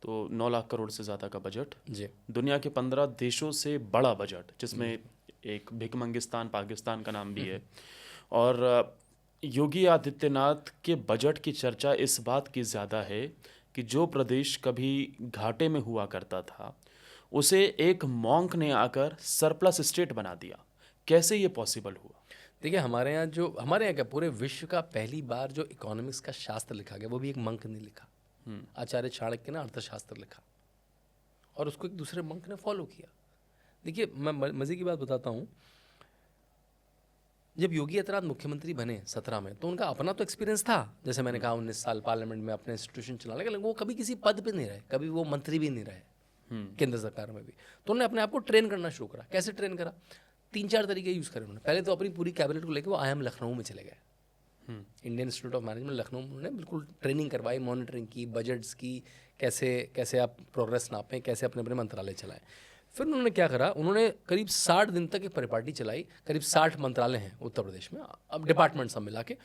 तो 9 लाख करोड़ से ज़्यादा का बजट, जी, दुनिया के 15 देशों से बड़ा बजट, जिसमें एक भिकमंगिस्तान पाकिस्तान का नाम भी है। और योगी आदित्यनाथ के बजट की चर्चा इस बात की ज़्यादा है कि जो प्रदेश कभी घाटे में हुआ करता था उसे एक मॉन्क ने आकर सरप्लस स्टेट बना दिया। कैसे ये पॉसिबल हुआ? देखिए हमारे यहाँ क्या पूरे विश्व का पहली बार जो इकोनॉमिक्स का शास्त्र लिखा गया वो भी एक मंक ने लिखा। आचार्य चाणक्य ने अर्थशास्त्र लिखा और उसको एक दूसरे मंक ने फॉलो किया। देखिए मैं मज़े की बात बताता हूँ, जब योगी आदित्यनाथ मुख्यमंत्री बने 17 में तो उनका अपना तो एक्सपीरियंस था, जैसे मैंने कहा 19 साल पार्लियामेंट में अपने इंस्टीट्यूशन चला, लेकिन वो कभी किसी पद पे नहीं रहे, कभी वो मंत्री भी नहीं रहे केंद्र सरकार में भी। तो उन्होंने अपने आप को ट्रेन करना शुरू करा। कैसे ट्रेन करा? 3-4 तरीके यूज़ करे उन्होंने। पहले तो अपनी पूरी कैबिनेट को लेकर वो IIM लखनऊ में चले गए। Indian institute of management Lucknow में उन्होंने बिल्कुल ट्रेनिंग करवाई, मॉनिटरिंग की, बजट्स की, कैसे आप प्रोग्रेस नापें, कैसे अपने अपने मंत्रालय चलाएं। फिर उन्होंने क्या करा, उन्होंने करीब 60 दिन तक एक परिपाटी चलाई। करीब 60 मंत्रालय हैं उत्तर प्रदेश में, अब डिपार्टमेंट सब मिला के।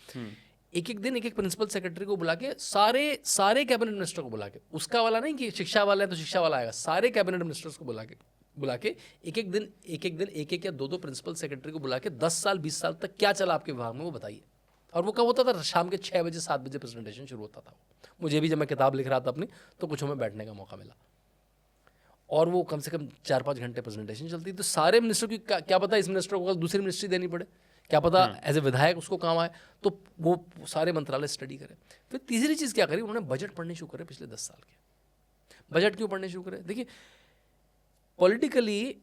एक दिन एक प्रिंसिपल सेक्रेटरी को बुला के, सारे कैबिनेट मिनिस्टर को बुला के, उसका वाला नहीं कि शिक्षा वाला है तो शिक्षा वाला आएगा, सारे कैबिनेट मिनिस्टर्स को बुला के एक दिन एक या दो प्रिंसिपल सेक्रेटरी को बुला के 10 साल 20 साल तक क्या चला आपके विभाग में वो बताइए। और वो कब होता था? शाम के 6 बजे 7 बजे प्रेजेंटेशन शुरू होता था। मुझे भी जब मैं किताब लिख रहा था अपनी तो कुछ हमें बैठने का मौका मिला और वो कम से कम 4-5 घंटे प्रेजेंटेशन चलती। तो सारे मिनिस्टर की क्या पता इस मिनिस्टर को कल दूसरी मिनिस्ट्री देनी पड़े, क्या पता एज ए विधायक उसको काम आए, तो वो सारे मंत्रालय स्टडी करें। फिर तीसरी चीज़ क्या करी, उन्होंने बजट पढ़ने शुरू करे। पिछले 10 साल के बजट क्यों पढ़ने शुरू करे? देखिए पॉलिटिकली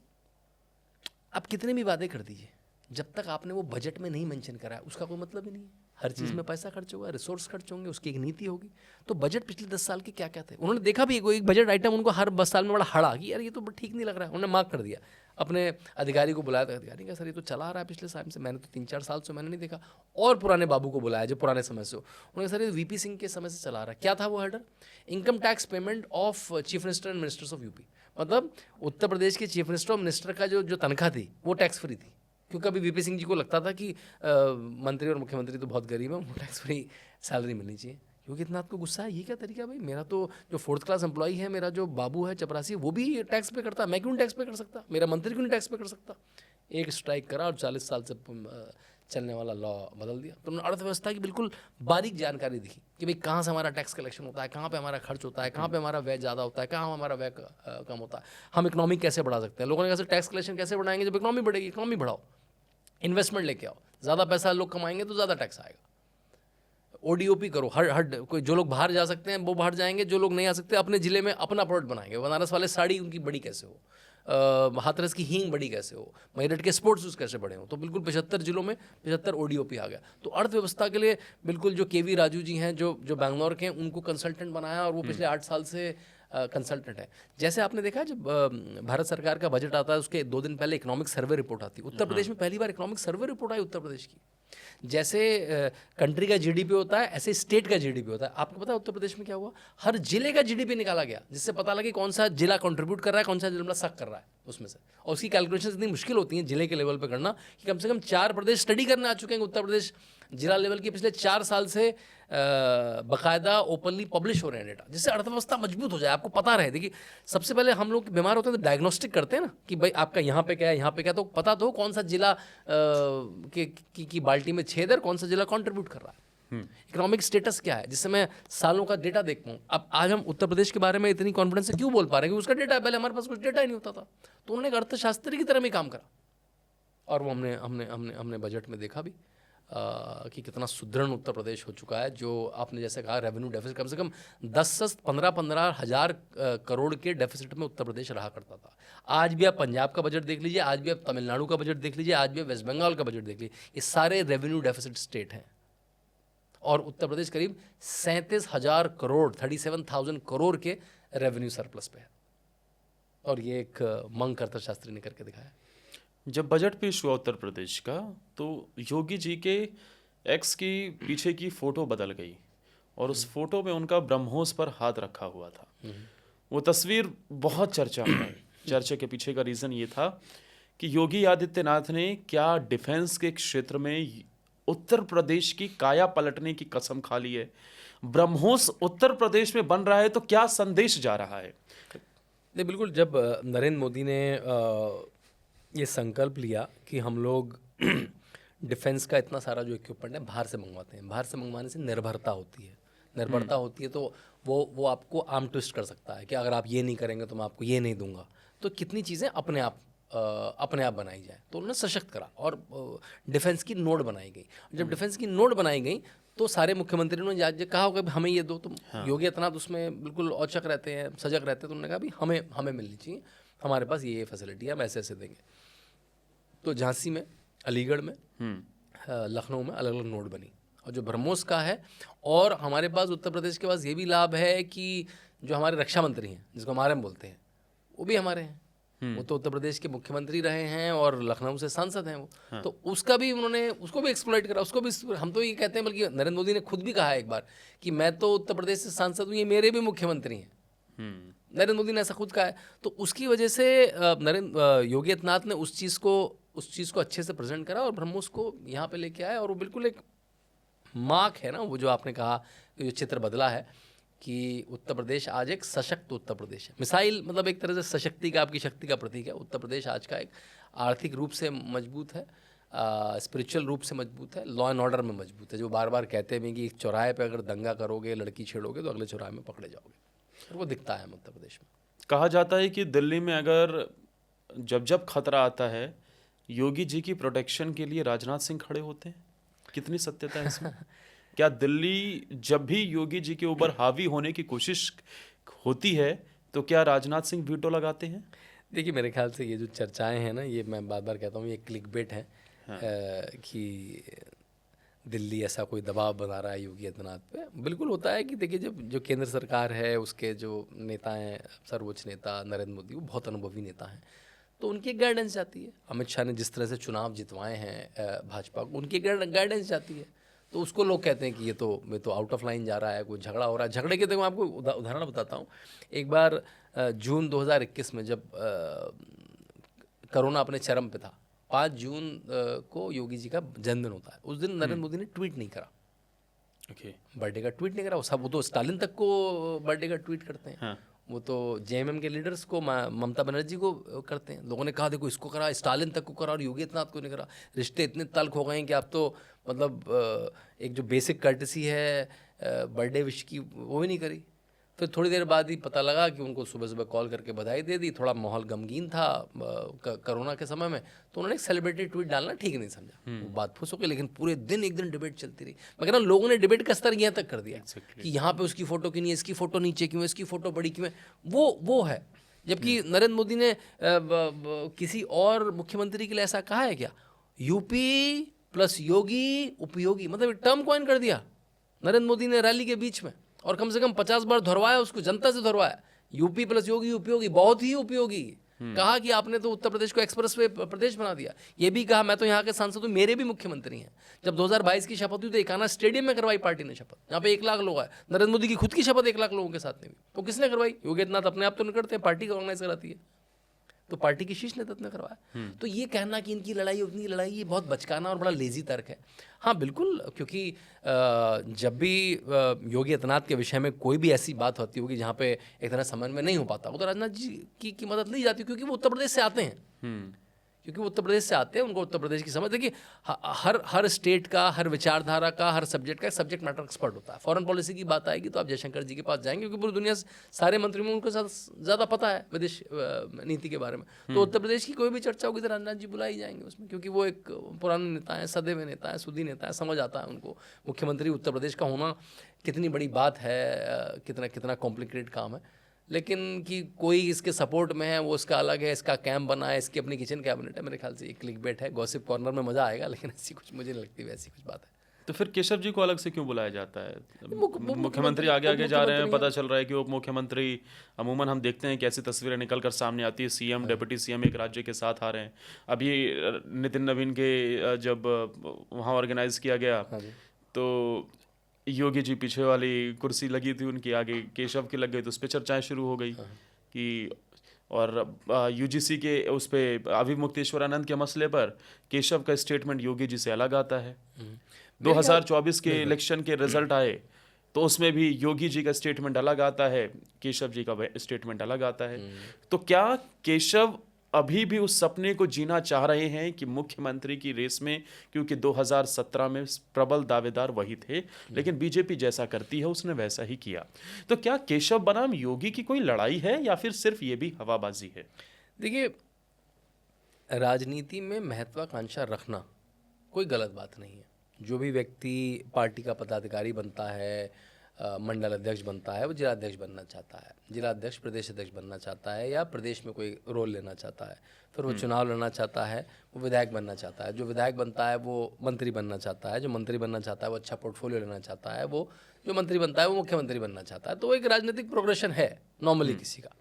आप कितने भी वादे कर दीजिए, जब तक आपने वो बजट में नहीं मेंशन करा है उसका कोई मतलब ही नहीं है। हर चीज़ में पैसा खर्च होगा, रिसोर्स खर्च होंगे, उसकी एक नीति होगी। तो बजट पिछले 10 साल के क्या क्या थे उन्होंने देखा भी। एक बजट आइटम उनको हर 10 साल में बड़ा हड़ा कि यार ये तो ठीक नहीं लग रहा है, उन्होंने मार्क कर दिया। अपने अधिकारी को बुलाया था, अधिकारी का सर ये तो चला रहा है पिछले साल से, मैंने तो 3-4 साल से मैंने नहीं देखा। और पुराने बाबू को बुलाया जो पुराने समय से हो, उन्होंने सर ये VP सिंह के समय से चला रहा है। क्या था वो header? Income tax payment of chief minister and ministers of UP. मतलब उत्तर प्रदेश के चीफ मिनिस्टर और मिनिस्टर का जो तनख्वाह थी वो टैक्स फ्री थी। क्योंकि अभी VP सिंह जी को लगता था कि मंत्री और मुख्यमंत्री तो बहुत गरीब है, उनको टैक्स फ्री सैलरी मिलनी चाहिए। योगी आदित्यनाथ को गुस्सा है, ये क्या तरीका भाई, मेरा तो जो 4th क्लास एम्प्लॉई है, मेरा जो बाबू है चपरासी, वो भी टैक्स पे करता है, मैं क्यों नहीं टैक्स पे कर सकता, मेरा मंत्री क्यों नहीं टैक्स पे कर सकता। एक स्ट्राइक करा और 40 साल से चलने वाला लॉ बदल दिया। तो उन्होंने अर्थव्यवस्था की बिल्कुल बारीक जानकारी दिखी कि भाई कहाँ से हमारा टैक्स कलेक्शन होता है, कहाँ पे हमारा खर्च होता है, कहाँ पे हमारा व्यय ज़्यादा होता है, कहाँ हमारा व्यय कम होता है, हम इकोनॉमी कैसे बढ़ा सकते हैं। लोगों ने कहा सर टैक्स कलेक्शन कैसे बढ़ाएंगे, जब इकोनॉमी बढ़ेगी, इकोनॉमी बढ़ाओ, इन्वेस्टमेंट लेके आओ, ज़्यादा पैसा लोग कमाएंगे तो ज़्यादा टैक्स आएगा। ODOP करो, हर कोई, जो लोग बाहर जा सकते हैं वो बाहर जाएंगे, जो लोग नहीं आ सकते अपने ज़िले में अपना प्रोडक्ट बनाएंगे। बनारस वाले साड़ी उनकी बड़ी कैसे हो, हाथरस की हींग बड़ी कैसे हो, मेरठ के स्पोर्ट्स शूज़ कैसे बड़े हो। तो बिल्कुल 75 जिलों में 75 ODOP आ गया। तो अर्थव्यवस्था के लिए बिल्कुल जो KV राजू जी हैं जो बैंगलोर के हैं, उनको कंसल्टेंट बनाया और वो पिछले 8 साल से कंसल्टेंट है। जैसे आपने देखा जब भारत सरकार का बजट आता है उसके 2 दिन पहले इकोनॉमिक सर्वे रिपोर्ट आती है। उत्तर प्रदेश में पहली बार इकोनॉमिक सर्वे रिपोर्ट आई उत्तर प्रदेश की। जैसे कंट्री का GDP होता है ऐसे स्टेट का GDP होता है। आपको पता है उत्तर प्रदेश में क्या हुआ, हर जिले का GDP निकाला गया, जिससे पता लगे कौन सा जिला कंट्रीब्यूट कर रहा है, कौन सा जिला सक कर रहा है उसमें से। और उसकी कैलकुलेशन इतनी मुश्किल होती है जिले के लेवल पे करना कि कम से कम 4 प्रदेश स्टडी करने आ चुके हैं। उत्तर प्रदेश जिला लेवल के पिछले 4 साल से बाकायदा ओपनली पब्लिश हो रहे हैं डेटा, जिससे अर्थव्यवस्था मजबूत हो जाए, आपको पता रहे। देखिए सबसे पहले हम लोग बीमार होते हैं तो डायग्नोस्टिक करते हैं ना कि भाई आपका यहाँ पे क्या है, यहाँ पे क्या, तो पता तो कौन सा जिला की बाल्टी में छेद है, कौन सा जिला कंट्रीब्यूट कर रहा है, इकोनॉमिक स्टेटस क्या है, जिससे मैं सालों का डेटा देख पाऊँ। अब आज हम उत्तर प्रदेश के बारे में इतनी कॉन्फिडेंस से क्यों बोल पा रहे हैं कि उसका डेटा है, पहले हमारे पास कुछ डेटा ही नहीं होता था। तो उन्होंने एक अर्थशास्त्री की तरह भी काम करा और वो हमने बजट में देखा भी। कि कितना सुदृढ़ उत्तर प्रदेश हो चुका है। जो आपने जैसे कहा रेवेन्यू डेफिसिट कम से कम 10 से 15 हज़ार करोड़ के डेफिसिट में उत्तर प्रदेश रहा करता था। आज भी आप पंजाब का बजट देख लीजिए, आज भी आप तमिलनाडु का बजट देख लीजिए, आज भी आप वेस्ट बंगाल का बजट देख लीजिए, ये सारे रेवेन्यू डेफिसिट स्टेट हैं। और उत्तर प्रदेश करीब 37,000 करोड़ 37,000 करोड़ के रेवेन्यू सरप्लस पे है। और ये एक मंगकर्ता शास्त्री ने करके दिखाया। जब बजट पेश हुआ उत्तर प्रदेश का तो योगी जी के एक्स की पीछे की फोटो बदल गई और उस फोटो में उनका ब्रह्मोस पर हाथ रखा हुआ था। वो तस्वीर बहुत चर्चा में आई। चर्चा के पीछे का रीज़न ये था कि योगी आदित्यनाथ ने क्या डिफेंस के क्षेत्र में उत्तर प्रदेश की काया पलटने की कसम खा ली है। ब्रह्मोस उत्तर प्रदेश में बन रहा है तो क्या संदेश जा रहा है? नहीं, बिल्कुल। जब नरेंद्र मोदी ने ये संकल्प लिया कि हम लोग डिफेंस का इतना सारा जो इक्विपमेंट है बाहर से मंगवाते हैं, बाहर से मंगवाने से निर्भरता होती है। निर्भरता होती है तो वो आपको आर्म ट्विस्ट कर सकता है कि अगर आप ये नहीं करेंगे तो मैं आपको ये नहीं दूंगा। तो कितनी चीज़ें अपने आप बनाई जाए, तो उन्होंने सशक्त करा और डिफेंस की नोड बनाई गई। जब डिफेंस की नोड बनाई गई तो सारे मुख्यमंत्रियों ने आज कहा होगा हमें ये दो। तो योगी आदित्यनाथ उसमें बिल्कुल औचक रहते हैं, सजग रहते हैं। तो उन्होंने कहा भी हमें मिलनी चाहिए, हमारे पास ये फैसिलिटी है, हम ऐसे ऐसे देंगे। तो झांसी में, अलीगढ़ में, लखनऊ में अलग अलग नोड बनी। और जो ब्रह्मोस का है, और हमारे पास उत्तर प्रदेश के पास ये भी लाभ है कि जो हमारे रक्षा मंत्री हैं, जिसको हमारे हम बोलते हैं, वो भी हमारे हैं। वो तो उत्तर प्रदेश के मुख्यमंत्री रहे हैं और लखनऊ से सांसद हैं वो। तो उसका भी उन्होंने उसको भी एक्सप्लॉइट करा, उसको भी। हम तो ये कहते हैं, बल्कि नरेंद्र मोदी ने खुद भी कहा है एक बार कि मैं तो उत्तर प्रदेश से सांसद हूँ, ये मेरे भी मुख्यमंत्री हैं। नरेंद्र मोदी ने ऐसा खुद कहा है। तो उसकी वजह से योगी आदित्यनाथ ने उस चीज़ को अच्छे से प्रेजेंट करा और ब्रह्मोस को यहाँ पे लेके आया। और वो बिल्कुल एक मार्क है ना, वो जो आपने कहा जो चित्र बदला है कि उत्तर प्रदेश आज एक सशक्त उत्तर प्रदेश है। मिसाइल मतलब एक तरह से सशक्ति का, आपकी शक्ति का प्रतीक है। उत्तर प्रदेश आज का एक आर्थिक रूप से मजबूत है, स्पिरिचुअल रूप से मजबूत है, लॉ एंड ऑर्डर में मजबूत है। जो बार बार कहते हैं कि एक चौराहे पे अगर दंगा करोगे, लड़की छेड़ोगे, तो अगले चौराहे में पकड़े जाओगे। और वो दिखता है उत्तर प्रदेश में। कहा जाता है कि दिल्ली में अगर जब खतरा आता है, योगी जी की प्रोटेक्शन के लिए राजनाथ सिंह खड़े होते हैं। कितनी सत्यता है इसमें? क्या दिल्ली जब भी योगी जी के ऊपर हावी होने की कोशिश होती है तो क्या राजनाथ सिंह वीटो लगाते हैं? देखिए, मेरे ख्याल से ये जो चर्चाएं हैं ना, ये मैं बार बार कहता हूँ, ये क्लिकबेट है। कि दिल्ली ऐसा कोई दबाव बना रहा है योगी आदित्यनाथ पे। बिल्कुल होता है कि देखिए, जब जो केंद्र सरकार है उसके जो नेता हैं, सर्वोच्च नेता नरेंद्र मोदी, वो बहुत अनुभवी नेता हैं, तो उनकी गाइडेंस जाती है। अमित शाह ने जिस तरह से चुनाव जितवाए हैं भाजपा को, उनकी गाइडेंस जाती है। तो उसको लोग कहते हैं कि ये तो आउट ऑफ लाइन जा रहा है, कोई झगड़ा हो रहा है। झगड़े के तो मैं आपको उदाहरण बताता हूँ। एक बार जून 2021 में जब कोरोना अपने चरम पे था, 5 जून को योगी जी का जन्मदिन होता है। उस दिन नरेंद्र मोदी ने ट्वीट नहीं करा। बर्थडे का ट्वीट नहीं करा। वो तो स्टालिन तक को बर्थडे का ट्वीट करते हैं। वो तो जेएमएम के लीडर्स को, ममता बनर्जी को करते हैं। लोगों ने कहा देखो इसको करा, स्टालिन तक को करा, और योगी आदित्यनाथ को नहीं करा। रिश्ते इतने तल्ख हो गए हैं कि आप तो मतलब एक जो बेसिक कर्टसी है बर्थडे विश की, वो भी नहीं करी। फिर थोड़ी देर बाद ही पता लगा कि उनको सुबह सुबह कॉल करके बधाई दे दी। थोड़ा माहौल गमगीन था कोरोना के समय में, तो उन्होंने एक सेलिब्रिटी ट्वीट डालना ठीक नहीं समझा। वो बात फुस हो गई, लेकिन पूरे दिन एक दिन डिबेट चलती रही। मैं कह रहा हूँ, लोगों ने डिबेट का स्तर यहाँ तक कर दिया कि यहाँ पे उसकी फोटो क्यों नहीं है, इसकी फोटो नीचे क्यों है, इसकी फोटो बड़ी क्यों है। वो है। जबकि नरेंद्र मोदी ने किसी और मुख्यमंत्री के लिए ऐसा कहा है क्या? यूपी प्लस योगी उपयोगी, मतलब टर्म कॉइन कर दिया नरेंद्र मोदी ने रैली के बीच में, और कम से कम 50 बार दोहराया, उसको जनता से दोहराया। यूपी प्लस योगी उपयोगी, बहुत ही उपयोगी। कहा कि आपने तो उत्तर प्रदेश को एक्सप्रेस वे प्रदेश बना दिया। ये भी कहा मैं तो यहाँ के सांसद हूँ, मेरे भी मुख्यमंत्री हैं। जब 2022 की शपथ हुई तो एकाना स्टेडियम में करवाई पार्टी ने शपथ, जहाँ पे 1 लाख लोग आए। नरेंद्र मोदी की खुद की शपथ 1 लाख लोगों के साथ में भी, तो किसने करवाई? योगी आदित्यनाथ अपने आप तो नहीं करते हैं, पार्टी ऑर्गेनाइज कराती है। तो पार्टी की शीर्ष नेतृत्व ने करवाया। तो ये कहना कि इनकी लड़ाई उतनी लड़ाई, ये बहुत बचकाना और बड़ा लेजी तर्क है। हाँ बिल्कुल, क्योंकि जब भी योगी आदित्यनाथ के विषय में कोई भी ऐसी बात होती होगी जहाँ पे एक तरह समन्वय नहीं हो पाता, वो तो राजनाथ जी की मदद ली जाती है, क्योंकि वो उत्तर प्रदेश से आते हैं। क्योंकि वो उत्तर प्रदेश से आते हैं, उनको उत्तर प्रदेश की समझ। देखिए हर स्टेट का, हर विचारधारा का, हर सब्जेक्ट का सब्जेक्ट मैटर एक्सपर्ट होता है। फॉरेन पॉलिसी की बात आएगी तो आप जयशंकर जी के पास जाएंगे, क्योंकि पूरी दुनिया से सारे मंत्रियों में उनको ज़्यादा पता है विदेश नीति के बारे में। तो उत्तर प्रदेश की कोई भी चर्चा होगी तो राजनाथ जी बुलाई जाएंगे उसमें, क्योंकि वो एक पुराने नेता हैं, सदैव नेता हैं, सुधी नेता है, समझ आता है उनको मुख्यमंत्री उत्तर प्रदेश का होना कितनी बड़ी बात है, कितना कॉम्प्लिकेटेड काम है। लेकिन कि कोई इसके सपोर्ट में है, वो इसका अलग है, इसका कैंप बना है, इसकी अपनी किचन कैबिनेट है, मेरे ख्याल से एक क्लिकबेट है, गॉसिप कॉर्नर में मज़ा आएगा, लेकिन ऐसी कुछ मुझे नहीं लगती वैसी कुछ बात है। तो फिर केशव जी को अलग से क्यों बुलाया जाता है? मुख्यमंत्री आगे आगे जा रहे हैं, पता चल रहा है कि उप मुख्यमंत्री, अमूमन हम देखते हैं कि ऐसी तस्वीरें निकल कर सामने आती है, सीएम डिप्टी सीएम एक राज्य के साथ आ रहे हैं। अभी नितिन नवीन के जब वहाँ ऑर्गेनाइज किया गया तो योगी जी पीछे वाली कुर्सी लगी थी उनकी, आगे केशव की लग गई, तो उस पर चर्चाएं शुरू हो गई कि, और यूजीसी के उस पर अभिमुक्तेश्वरानंद के मसले पर केशव का स्टेटमेंट योगी जी से अलग आता है। 2024 के इलेक्शन के रिजल्ट आए तो उसमें भी योगी जी का स्टेटमेंट अलग आता है, केशव जी का स्टेटमेंट अलग आता है। तो क्या केशव अभी भी उस सपने को जीना चाह रहे हैं कि मुख्यमंत्री की रेस में, क्योंकि 2017 में प्रबल दावेदार वही थे, लेकिन बीजेपी जैसा करती है उसने वैसा ही किया। तो क्या केशव बनाम योगी की कोई लड़ाई है या फिर सिर्फ ये भी हवाबाजी है? देखिए, राजनीति में महत्वाकांक्षा रखना कोई गलत बात नहीं है। जो भी व्यक्ति पार्टी का पदाधिकारी बनता है, मंडल अध्यक्ष बनता है, वो जिलाध्यक्ष बनना चाहता है, जिलाध्यक्ष प्रदेश अध्यक्ष बनना चाहता है, या प्रदेश में कोई रोल लेना चाहता है, फिर वो चुनाव लड़ना चाहता है, वो विधायक बनना चाहता है, जो विधायक बनता है वो मंत्री बनना चाहता है, जो मंत्री बनना चाहता है वो अच्छा पोर्टफोलियो लेना चाहता है, वो जो मंत्री बनता है वो मुख्यमंत्री बनना चाहता है। तो एक राजनीतिक प्रोग्रेशन है नॉर्मली किसी का।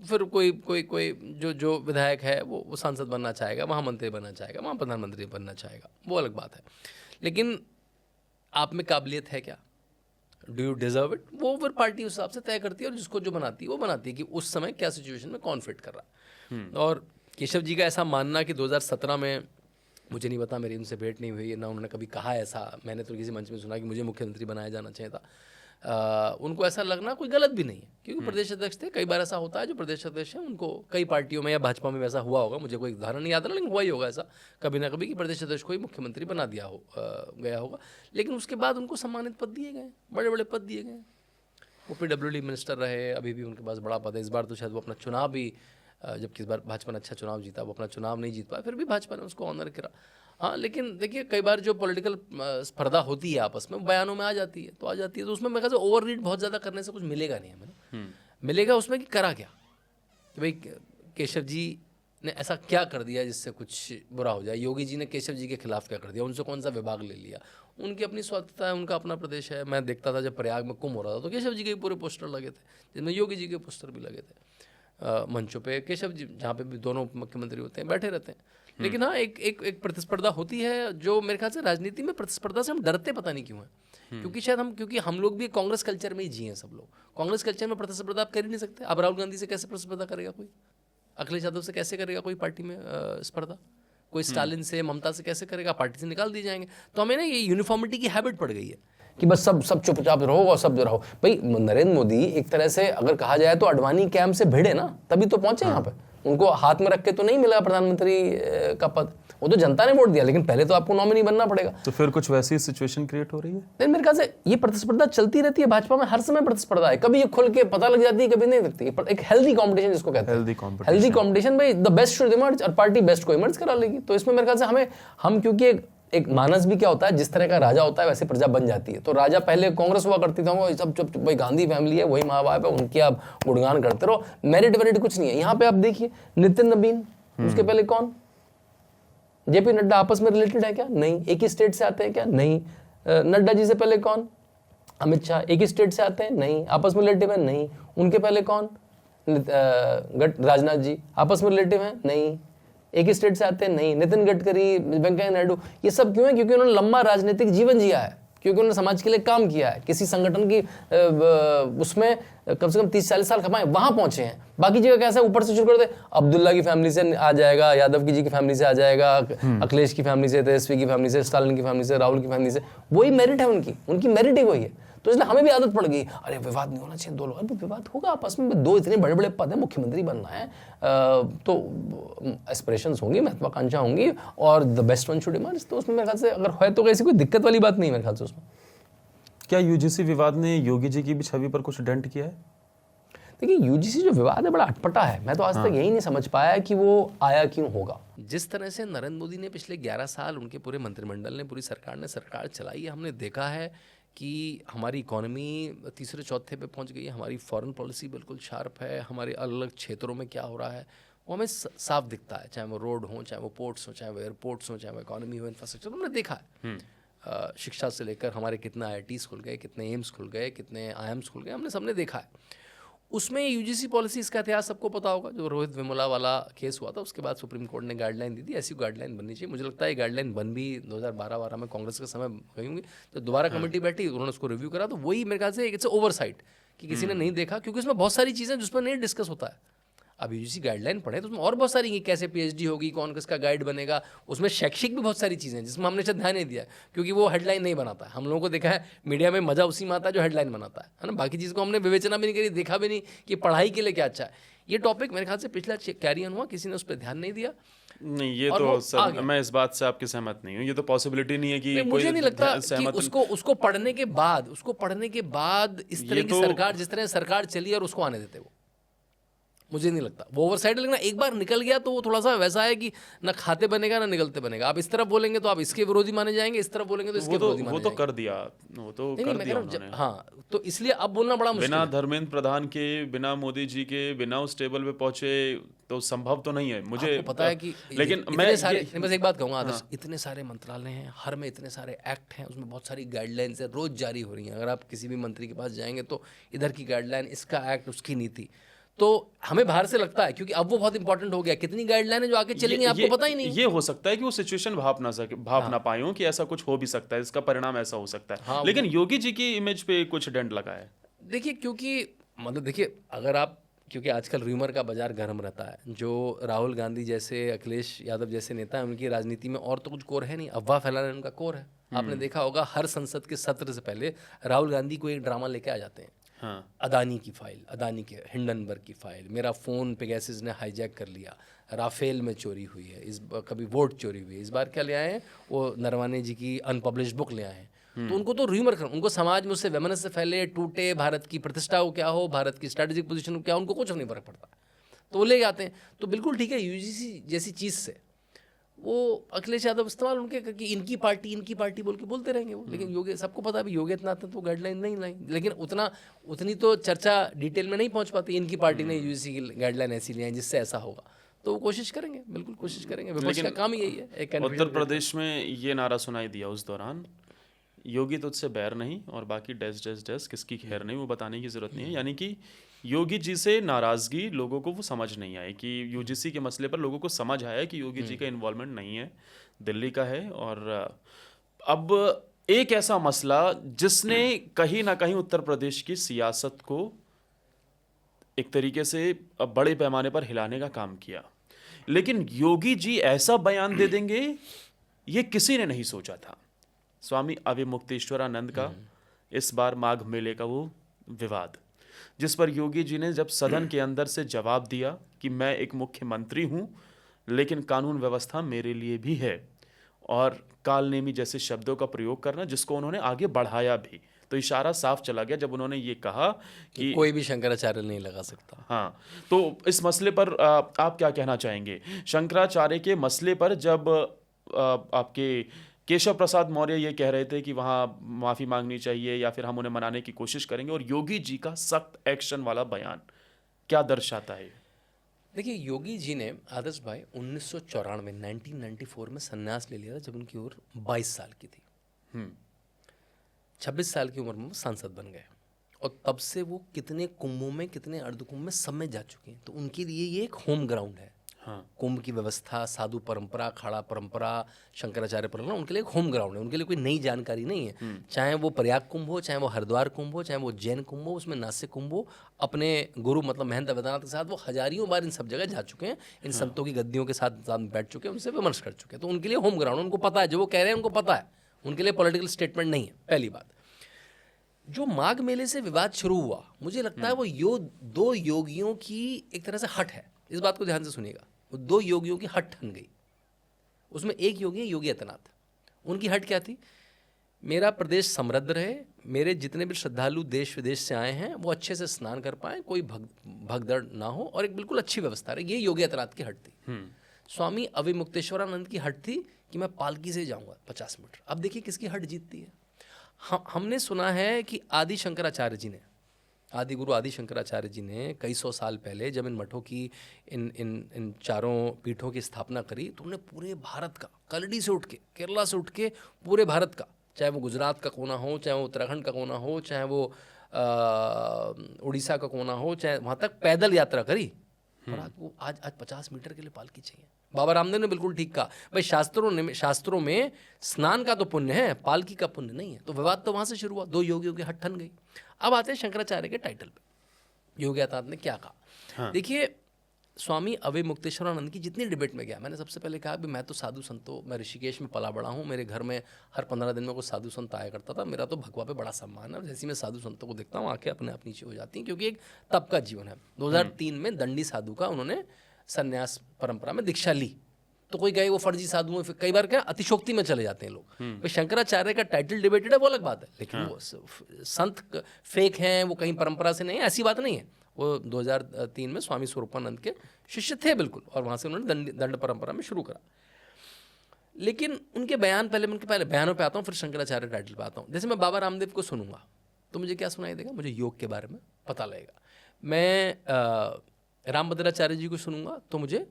फिर कोई जो विधायक है वो सांसद बनना चाहेगा, वहाँ मंत्री बनना चाहेगा, वहाँ प्रधानमंत्री बनना चाहेगा, वो अलग बात है। लेकिन आप में काबिलियत है क्या, डू यू डिजर्व इट, वो फिर पार्टी उस हिसाब से तय करती है, और जिसको जो बनाती है वो बनाती है कि उस समय क्या सिचुएशन में कौन फिट कर रहा है। और केशव जी का ऐसा मानना कि 2017 में, मुझे नहीं पता, मेरी उनसे भेंट नहीं हुई ना, उन्होंने कभी कहा ऐसा, मैंने तो किसी मंच में सुना कि मुझे मुख्यमंत्री बनाया जाना चाहिए था। उनको ऐसा लगना कोई गलत भी नहीं है, क्योंकि प्रदेश अध्यक्ष थे। कई बार ऐसा होता है जो प्रदेश अध्यक्ष हैं उनको कई पार्टियों में या भाजपा में वैसा हुआ होगा, मुझे कोई उदाहरण नहीं याद, लेकिन हुआ ही होगा ऐसा कभी ना कभी कि प्रदेश अध्यक्ष को ही मुख्यमंत्री बना दिया गया होगा। लेकिन उसके बाद उनको सम्मानित पद दिए गए, बड़े बड़े पद दिए गए। वो PWD मिनिस्टर रहे, अभी भी उनके पास बड़ा पद है। इस बार तो शायद वो अपना चुनाव भी, जबकि इस बार भाजपा ने अच्छा चुनाव जीता, वो अपना चुनाव नहीं जीत पाया, फिर भी भाजपा ने उसको ऑनर करा। हाँ, लेकिन देखिए कई बार जो पॉलिटिकल स्पर्धा होती है आपस में, बयानों में आ जाती है, तो उसमें मेरे ख्याल से ओवर रीड बहुत ज़्यादा करने से कुछ मिलेगा नहीं हमें। मिलेगा उसमें कि करा क्या, कि भाई केशव जी ने ऐसा क्या कर दिया जिससे कुछ बुरा हो जाए, योगी जी ने केशव जी के खिलाफ क्या कर दिया, उनसे कौन सा विभाग ले लिया, उनकी अपनी स्वार्थता है, उनका अपना प्रदेश है। मैं देखता था जब प्रयाग में कुंभ हो रहा था तो केशव जी के पूरे पोस्टर लगे थे, जिसमें योगी जी के पोस्टर भी लगे थे। मंचों पे केशव जी, जहाँ पे भी दोनों मुख्यमंत्री होते हैं, बैठे रहते हैं। लेकिन हाँ, एक प्रतिस्पर्धा होती है, जो मेरे ख्याल से राजनीति में प्रतिस्पर्धा से हम डरते पता नहीं क्यों है। क्योंकि हम लोग भी कांग्रेस कल्चर में ही जिए हैं सब लोग। कांग्रेस कल्चर में प्रतिस्पर्धा आप कर ही नहीं सकते। अब राहुल गांधी से कैसे प्रतिस्पर्धा करेगा कोई, अखिलेश यादव से कैसे करेगा कोई पार्टी में स्पर्धा, कोई स्टालिन से, ममता से कैसे करेगा, पार्टी से निकाल दिए जाएंगे। तो हमें ना ये यूनिफॉर्मिटी की हैबिट पड़ गई है कि बस सब चुपचाप रहो और सब रहो। भाई नरेंद्र मोदी एक तरह से अगर कहा जाए तो अडवाणी कैंप से भिड़े ना, तभी तो पहुंचे यहाँ पे। उनको हाथ में रख के तो नहीं मिला प्रधानमंत्री का पद, वो तो जनता ने वोट दिया, लेकिन पहले तो आपको नॉमिनी बनना पड़ेगा। तो फिर कुछ वैसी सिचुएशन क्रिएट हो रही है। लेकिन मेरे ख्याल से ये प्रतिस्पर्धा चलती रहती है भाजपा में, हर समय प्रतिस्पर्धा है, कभी ये खुल के पता लग जाती है, कभी नहीं लगती। एक हेल्दी कंपटीशन जिसको कहते हैं, हेल्दी कंपटीशन। भाई द बेस्ट शुड इमर्ज, और पार्टी बेस्ट को इमर्ज करा लेगी। तो इसमें मेरे ख्याल से हम क्योंकि एक मानस भी क्या होता है, जिस तरह का राजा होता है वैसे प्रजा बन जाती है। तो राजा पहले कांग्रेस हुआ करती थी, सब भाई गांधी फैमिली है, वही माँ बाप है, उनकी आप गुणगान करते रहो, मेरिट वेरिट कुछ नहीं है। यहाँ पे आप देखिए नितिन नवीन, उसके पहले कौन, जेपी नड्डा, आपस में रिलेटेड है क्या? नहीं। एक ही स्टेट से आते हैं क्या? नहीं। नड्डा जी से पहले कौन, अमित शाह, एक ही स्टेट से आते हैं? नहीं। आपस में रिलेटिव है? नहीं। उनके पहले कौन, राजनाथ जी, आपस में रिलेटिव है? नहीं। एक ही स्टेट से आते हैं? नहीं। नितिन गडकरी, वेंकैया नायडू, ये सब क्यों है? क्योंकि उन्होंने लंबा राजनीतिक जीवन जिया है, क्योंकि उन्होंने समाज के लिए काम किया है, किसी संगठन की उसमें कम से कम 30-40 साल कमाए, वहां पहुंचे हैं। बाकी जगह कैसा है, ऊपर से शुरू कर दे, अब्दुल्ला की फैमिली से आ जाएगा, यादव की जी की फैमिली से आ जाएगा, अखिलेश की फैमिली से, तेजस्वी की फैमिली से, स्टालिन की फैमिली से, राहुल की फैमिली से, वही मेरिट है उनकी मेरिट ही वही है। तो इसलिए हमें भी आदत पड़ गई, अरे विवाद नहीं होना चाहिए, दो लोग, अरे विवाद होगा आपस में, दो इतने बड़े बड़े पद है, मुख्यमंत्री बनना है, तो एस्पिरेशंस होंगी, महत्वाकांक्षा होंगी, और the best one should emerge. तो उसमें मेरे ख्याल से अगर है तो ऐसी कोई दिक्कत वाली बात नहीं है मेरे ख्याल से उसमें। क्या यूजीसी विवाद ने योगी जी की भी छवि पर कुछ डेंट किया है? देखिए, यूजीसी जो विवाद है बड़ा अटपटा है, मैं तो आज तक यही नहीं समझ पाया कि वो आया क्यों होगा। जिस तरह से नरेंद्र मोदी ने पिछले 11 साल, उनके पूरे मंत्रिमंडल ने, पूरी सरकार ने सरकार चलाई है, हमने देखा है कि हमारी इकोनॉमी तीसरे चौथे पे पहुंच गई है, हमारी फॉरेन पॉलिसी बिल्कुल शार्प है, हमारे अलग अलग क्षेत्रों में क्या हो रहा है वो हमें साफ दिखता है, चाहे वो रोड हो, चाहे वो पोर्ट्स हो, चाहे वो एयरपोर्ट्स हो, चाहे वो इकोनॉमी हो, इंफ्रास्ट्रक्चर, हमने देखा है। शिक्षा से लेकर हमारे कितना IITs खुल गए, कितने एम्स खुल गए, कितने IIMs खुल गए, हमने सबने देखा है। उसमें यूजीसी पॉलिसी, इसका इतिहास सबको पता होगा, जो रोहित वेमुला वाला केस हुआ था उसके बाद सुप्रीम कोर्ट ने गाइडलाइन दी थी, ऐसी गाइडलाइन बननी चाहिए। मुझे लगता है ये गाइडलाइन बन भी 2012 में कांग्रेस के समय गई होंगी, तो दोबारा कमेटी बैठी, उन्होंने उसको रिव्यू करा, तो वही मेरे ख्याल से इट्स ओवरसाइट कि किसी ने नहीं देखा, क्योंकि उसमें बहुत सारी चीज़ें जिसमें नहीं डिस्कस होता है। अब यूजीसी गाइडलाइन पढ़े तो उसमें और बहुत सारी, कैसे PhD होगी, कौन किसका गाइड बनेगा, उसमें शैक्षिक भी बहुत सारी चीज़ें हैं जिसमें हमने शायद ध्यान नहीं दिया, क्योंकि वो हेडलाइन नहीं बनाता है। हम लोगों को देखा है मीडिया में मजा उसी में आता है जो हेडलाइन बनाता है ना, बाकी चीज़ को हमने विवेचना भी नहीं करी, देखा भी नहीं कि पढ़ाई के लिए क्या अच्छा है। ये टॉपिक मेरे ख्याल से पिछला कैरियन हुआ, किसी ने उस पर ध्यान नहीं दिया। नहीं, ये तो सर मैं इस बात से आपके सहमत नहीं हूँ। ये तो पॉसिबिलिटी नहीं है कि मुझे नहीं लगता कि उसको पढ़ने के बाद इस तरह की सरकार, जिस तरह सरकार चली और उसको आने देते, वो मुझे नहीं लगता वो ओवरसाइड। लेकिन एक बार निकल गया तो वो थोड़ा सा वैसा है कि ना खाते बनेगा ना निकलते बनेगा। आप इस तरफ बोलेंगे तो आप इसके विरोधी माने जाएंगे, इस तरफ बोलेंगे तो इसके विरोधी माने जाएंगे। वो तो कर दिया, वो तो कर दिया उन्होंने। हाँ, तो इसलिए अब बोलना बड़ा मुश्किल है। बिना धर्मेंद्र प्रधान के, बिना मोदी जी के, बिना उस टेबल पे पहुंचे तो संभव तो नहीं है। मुझे पता है कि लेकिन मैं बस एक बात कहूँगा आदर्श, इतने सारे मंत्रालय हैं, हर में इतने सारे एक्ट हैं, उसमें बहुत सारी गाइडलाइंस है, रोज जारी हो रही हैं। अगर आप किसी भी मंत्री के पास जाएंगे तो इधर की गाइडलाइन, इसका एक्ट, उसकी नीति, तो हमें बाहर से लगता है क्योंकि अब वो बहुत इंपॉर्टेंट हो गया, कितनी गाइडलाइन है जो आगे चलेंगे आपको पता ही नहीं। ये हो सकता है कि वो सिचुएशन भाप ना पाए हो कि ऐसा कुछ हो भी सकता है, इसका परिणाम ऐसा हो सकता है। लेकिन योगी जी की इमेज पे कुछ डेंट लगा है। देखिए, क्योंकि मतलब देखिए, अगर आप, क्योंकि आजकल र्यूमर का बाजार गर्म रहता है, जो राहुल गांधी जैसे, अखिलेश यादव जैसे नेता हैं, उनकी राजनीति में और तो कुछ कोर है नहीं, अफवाह फैलाना उनका कोर है। आपने देखा होगा हर संसद के सत्र से पहले राहुल गांधी को एक ड्रामा लेके आ जाते हैं। हाँ। अदानी की फाइल, अदानी के हिंडनबर्ग की फाइल, मेरा फ़ोन पेगासस ने हाईजैक कर लिया, राफेल में चोरी हुई है, इस कभी वोट चोरी हुई है। इस बार क्या ले आए हैं, वो नरवाने जी की अनपब्लिश्ड बुक ले आए हैं। तो उनको तो र्यूमर कर, उनको समाज में उससे वेमनस से फैले, टूटे, भारत की प्रतिष्ठा हो क्या हो, भारत की स्ट्रेटेजिक पोजीशन हो क्या हो, उनको कुछ नहीं फर्क पड़ता, तो वो ले आते हैं। तो बिल्कुल ठीक है, यूजीसी जैसी चीज़ से वो अखिलेश यादव इस्तेमाल उनके कि इनकी पार्टी बोल के बोलते रहेंगे वो। लेकिन योगी, सबको पता है योगी इतना आता तो गाइडलाइन नहीं लाई, लेकिन उतनी तो चर्चा डिटेल में नहीं पहुंच पाती। इनकी पार्टी ने यूजीसी की गाइडलाइन ऐसी ली है जिससे ऐसा होगा, तो वो कोशिश करेंगे, बिल्कुल कोशिश करेंगे, विपक्ष का काम यही है। उत्तर प्रदेश में ये नारा सुनाई दिया उस दौरान, योगी तुझसे बैर नहीं और बाकी डैश डैश डैश किसकी खैर नहीं, वो बताने की जरूरत नहीं है। यानी कि योगी जी से नाराजगी लोगों को वो समझ नहीं आई कि यूजीसी के मसले पर लोगों को समझ आया कि योगी जी का इन्वॉल्वमेंट नहीं है, दिल्ली का है। और अब एक ऐसा मसला जिसने कहीं ना कहीं उत्तर प्रदेश की सियासत को एक तरीके से बड़े पैमाने पर हिलाने का काम किया, लेकिन योगी जी ऐसा बयान दे देंगे ये किसी ने नहीं सोचा था। स्वामी अविमुक्तेश्वरानंद का इस बार माघ मेले का वो विवाद, जिस पर योगी जी ने जब सदन के अंदर से जवाब दिया कि मैं एक मुख्यमंत्री हूं, लेकिन कानून व्यवस्था मेरे लिए भी है, और कालनेमी जैसे शब्दों का प्रयोग करना, जिसको उन्होंने आगे बढ़ाया भी, तो इशारा साफ चला गया जब उन्होंने ये कहा कि कोई भी शंकराचार्य नहीं लगा सकता। हाँ, तो इस मसले पर आप क्या कहना चाहेंगे? शंकराचार्य के मसले पर जब आपके केशव प्रसाद मौर्य ये कह रहे थे कि वहाँ माफ़ी मांगनी चाहिए या फिर हम उन्हें मनाने की कोशिश करेंगे, और योगी जी का सख्त एक्शन वाला बयान क्या दर्शाता है? देखिए, योगी जी ने आदर्श भाई 1994 में संन्यास ले लिया था, जब उनकी उम्र 22 साल की थी। 26 साल की उम्र में सांसद बन गए, और तब से वो कितने कुंभों में, कितने अर्धकुंभ में, सब में जा चुके हैं। तो उनके लिए ये एक होम ग्राउंड है। कुंभ की व्यवस्था, साधु परंपरा, अखाड़ा परंपरा, शंकराचार्य परंपरा, उनके लिए एक होम ग्राउंड है, उनके लिए कोई नई जानकारी नहीं है। चाहे वो प्रयाग कुंभ हो, चाहे वो हरिद्वार कुंभ हो, चाहे वो जैन कुंभ हो, उसमें नासिक कुंभ हो, अपने गुरु मतलब महंत अवैधनाथ के साथ वो हजारियों बार इन सब जगह जा चुके हैं, इन संतों की गद्दियों के साथ बैठ चुके हैं, उनसे विमर्श कर चुके हैं। तो उनके लिए होम ग्राउंड, उनको पता है, जो वो कह रहे हैं उनको पता है, उनके लिए पॉलिटिकल स्टेटमेंट नहीं है। पहली बात, जो माघ मेले से विवाद शुरू हुआ, मुझे लगता है वो दो योगियों की एक तरह से हट है। इस बात को ध्यान से सुनिएगा, वो दो योगियों की हट ठन गई। उसमें एक योगी है योगी आदित्यनाथ। उनकी हट क्या थी? मेरा प्रदेश समृद्ध रहे, मेरे जितने भी श्रद्धालु देश विदेश से आए हैं वो अच्छे से स्नान कर पाएं, कोई भगदड़ ना हो और एक बिल्कुल अच्छी व्यवस्था रहे। ये योगी आदित्यनाथ की हट थी। स्वामी अविमुक्तेश्वरानंद की हट थी कि मैं पालकी से जाऊंगा 50 मीटर। अब देखिए किसकी हट जीतती है। हमने सुना है कि आदि शंकराचार्य जी ने, आदि गुरु आदि शंकराचार्य जी ने कई सौ साल पहले जब इन मठों की इन चारों पीठों की स्थापना करी, तो उन्होंने पूरे भारत का, कलड़ी से उठ के, केरला से उठ के पूरे भारत का, चाहे वो गुजरात का कोना हो, चाहे वो उत्तराखंड का कोना हो, चाहे वो उड़ीसा का कोना हो, चाहे वहाँ तक पैदल यात्रा करी। और आज 50 मीटर के लिए पालकी चाहिए। बाबा रामदेव ने बिल्कुल ठीक कहा, भाई शास्त्रों में स्नान का तो पुण्य है, पालकी का पुण्य नहीं है। तो विवाद तो वहाँ से शुरू हुआ, दो योगियों की हट ठन गई। अब आते हैं शंकराचार्य के टाइटल पे, योगी आदित्यनाथ ने क्या कहा। देखिए, स्वामी अविमुक्तेश्वरानंद की जितनी डिबेट में गया, मैंने सबसे पहले कहा कि मैं तो साधु संतों, मैं ऋषिकेश में पला बड़ा हूँ, मेरे घर में हर 15 दिन में कोई साधु संत आया करता था, मेरा तो भगवा पे बड़ा सम्मान है। और जैसे मैं साधु संतों को देखता हूँ, आंखें अपने आप नीचे हो जाती हैं, क्योंकि एक तप का जीवन है। 2003 में दंडी साधु का उन्होंने संन्यास परंपरा में दीक्षा ली। तो कोई कहे वो फर्जी साधु है, कई बार क्या अतिशोक्ति में चले जाते हैं लोग। तो शंकराचार्य का टाइटल डिबेटेड है, वो अलग बात है, लेकिन वो संत फेक हैं, वो कहीं परंपरा से नहीं है, ऐसी बात नहीं है। वो 2003 में स्वामी स्वरूपानंद के शिष्य थे बिल्कुल, और वहाँ से उन्होंने दंड परंपरा में शुरू करा। लेकिन उनके बयान, पहले बयानों पे आता हूँ, फिर शंकराचार्य टाइटल पे आता हूँ। जैसे मैं बाबा रामदेव को सुनूंगा तो मुझे क्या सुनाई देगा? मुझे योग के बारे में पता लगेगा। मैं रामभद्राचार्य जी को सुनूंगा तो मुझे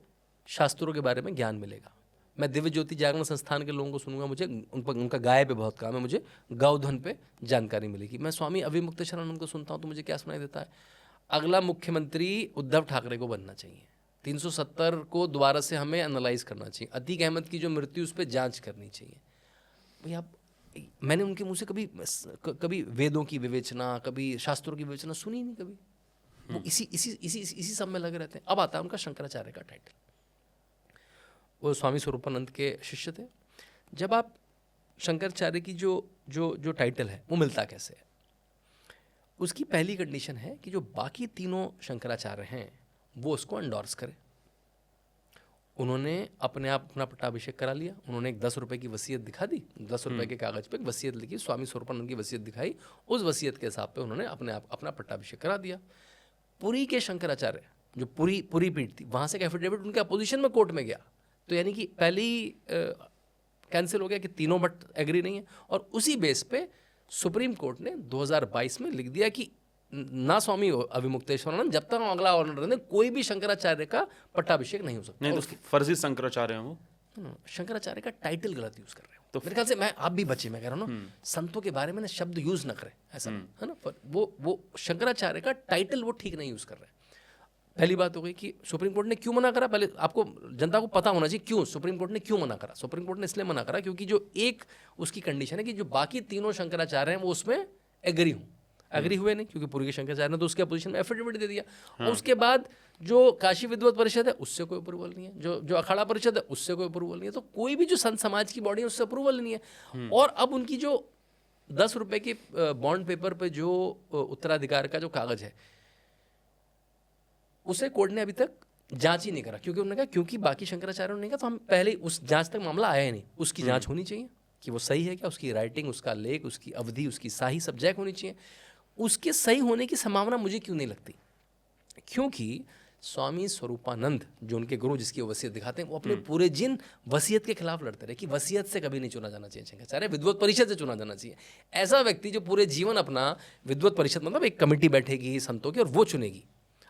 शास्त्रों के बारे में ज्ञान मिलेगा। मैं दिव्य ज्योति जागरण संस्थान के लोगों को सुनूंगा, मुझे उनका गाय पे बहुत काम है, मुझे गौधन पे जानकारी मिलेगी। मैं स्वामी अविमुक्तेश्वरानंद को सुनता हूँ तो मुझे क्या सुनाई देता है? अगला मुख्यमंत्री उद्धव ठाकरे को बनना चाहिए, 370 को दोबारा से हमें एनालाइज करना चाहिए, अतीक अहमद की जो मृत्यु उस पर जांच करनी चाहिए। भैया, मैंने उनके मुंह से कभी वेदों की विवेचना, कभी शास्त्रों की विवेचना सुनी नहीं कभी। वो इसी सब में लगे रहते हैं। अब आता है उनका शंकराचार्य का टाइटल। वो स्वामी स्वरूपानंद के शिष्य थे। जब आप शंकराचार्य की जो टाइटल है वो मिलता कैसे है? उसकी पहली कंडीशन है कि जो बाकी तीनों शंकराचार्य हैं वो उसको एंडोर्स करें। उन्होंने अपने आप अपना पट्टाभिषेक करा लिया। उन्होंने एक 10 रुपए की वसीयत दिखा दी, 10 रुपए के कागज पे एक वसीयत लिखी, स्वामी स्वरूपानंद की वसीयत दिखाई, उस वसीयत के हिसाब पे उन्होंने अपने आप अपना पट्टाभिषेक करा दिया। पुरी के शंकराचार्य, जो पुरी पीठ थी, वहाँ से एक एफिडेविट उनके अपोजिशन में कोर्ट में गया, तो यानी कि पहले ही कैंसिल हो गया कि तीनों मठ एग्री नहीं है। और उसी बेस पे सुप्रीम कोर्ट ने 2022 में लिख दिया कि ना स्वामी अविमुक्तेश्वरानंद जब तक अगला ऑर्डर दें कोई भी शंकराचार्य का पट्टाभिषेक नहीं हो सकता। नहीं तो फर्जी शंकराचार्य हैं वो। शंकराचार्य का टाइटल गलत यूज कर रहे हो तो मेरे ख्याल से आप भी बचे, मैं कह रहा हूँ ना, संतों के बारे में ना शब्द यूज ना करें, ऐसा है ना। वो शंकराचार्य का टाइटल वो ठीक नहीं यूज कर रहे हैं। पहली बात हो गई कि सुप्रीम कोर्ट ने क्यों मना करा। पहले आपको जनता को पता होना चाहिए क्यों सुप्रीम कोर्ट ने क्यों मना करा। सुप्रीम कोर्ट ने इसलिए मना करा क्योंकि जो एक उसकी कंडीशन है कि जो बाकी तीनों शंकराचार्य हैं वो उसमें एग्री हुए नहीं, क्योंकि पूरी के शंकराचार्य ने तो उसके अपोजिशन में एफिडेविट दे दिया। और उसके बाद जो काशी विद्वत परिषद है उससे कोई अप्रूवल नहीं है, जो अखाड़ा परिषद है उससे कोई अप्रूवल नहीं है, तो कोई भी जो संत समाज की बॉडी है उससे अप्रूवल नहीं है। और अब उनकी जो 10 रुपए के बॉन्ड पेपर पे जो उत्तराधिकार का जो कागज है उसे कोर्ट ने अभी तक जांच ही नहीं करा, क्योंकि उन्होंने कहा क्योंकि बाकी शंकराचार्यों ने कहा तो हम पहले उस जांच तक मामला आया ही नहीं, उसकी जांच होनी चाहिए कि वो सही है क्या, उसकी राइटिंग, उसका लेख, उसकी अवधि, उसकी सही सब्जेक्ट होनी चाहिए। उसके सही होने की संभावना मुझे क्यों नहीं लगती? क्योंकि स्वामी स्वरूपानंद जो उनके गुरु जिसकी वसीयत दिखाते हैं वो अपने पूरे जिन वसीयत के खिलाफ लड़ते रहे कि वसीयत से कभी नहीं चुना जाना चाहिए शंकराचार्य, विद्वत परिषद से चुना जाना चाहिए। ऐसा व्यक्ति जो पूरे जीवन अपना विद्वत परिषद मतलब एक कमेटी बैठेगी संतों की और वो चुनेगी।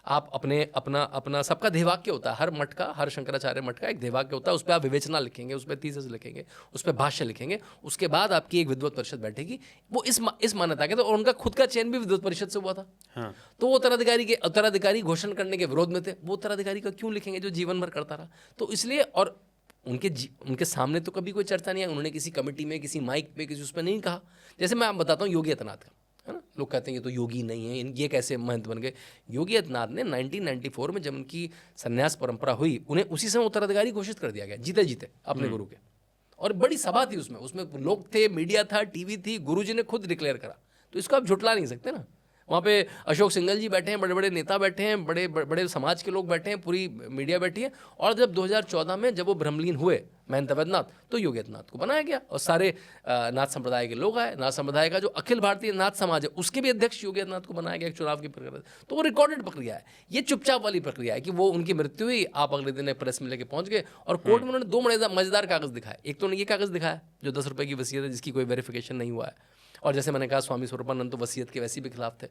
आप अपने अपना अपना सबका देहवाक्य होता है, हर मठ का, हर शंकराचार्य मठ का एक देहवाक्य होता है, उस पर आप विवेचना लिखेंगे, उस पर थीसिस लिखेंगे, उस पर भाष्य लिखेंगे, उसके बाद आपकी एक विद्वत परिषद बैठेगी, वो इस मान्यता के, तो उनका खुद का चयन भी विद्वत परिषद से हुआ था। हाँ। तो वो उत्तराधिकारी घोषणा करने के विरोध में थे, वो उत्तराधिकारी का क्यों लिखेंगे जो जीवन भर करता रहा। तो इसलिए, और उनके सामने तो कभी कोई चर्चा नहीं है, उन्होंने किसी कमेटी में, किसी माइक पे, किसी उस पर नहीं कहा। जैसे मैं आप बताता हूँ योगी आदित्यनाथ का, है ना, लोग कहते हैं ये तो योगी नहीं है, ये कैसे महंत बन गए। योगी आदित्यनाथ ने 1994 में जब उनकी संन्यास परंपरा हुई, उन्हें उसी समय उत्तराधिकारी घोषित कर दिया गया, जीते जीते अपने गुरु के। और बड़ी सभा थी उसमें लोग थे, मीडिया था, टीवी थी, गुरुजी ने खुद डिक्लेयर करा। तो इसको आप झुटला नहीं सकते ना। वहाँ पे अशोक सिंघल जी बैठे हैं, बड़े बड़े नेता बैठे हैं, बड़े बड़े समाज के लोग बैठे हैं, पूरी मीडिया बैठी है। और जब 2014 में जब वो ब्रह्मलीन हुए महंत अवैधनाथ, तो योगी आदित्यनाथ को बनाया गया और सारे नाथ संप्रदाय के लोग आए। नाथ संप्रदाय का जो अखिल भारतीय नाथ समाज है उसके भी अध्यक्ष योगी आदित्यनाथ को बनाया गया एक चुनाव की प्रक्रिया। तो वो रिकॉर्डेड प्रक्रिया है, ये चुपचाप वाली प्रक्रिया है कि वो उनकी मृत्यु हुई, आप अगले दिन प्रेस में लेके पहुंच गए और कोर्ट में उन्होंने 2 मजेदार कागज दिखाए। एक तो उन्होंने ये कागज दिखाया जो 10 रुपये की वसीयत है, जिसकी कोई वेरिफिकेशन नहीं हुआ है, और जैसे मैंने कहा स्वामी स्वरूपानंद तो वसीयत के वैसे भी खिलाफ थे।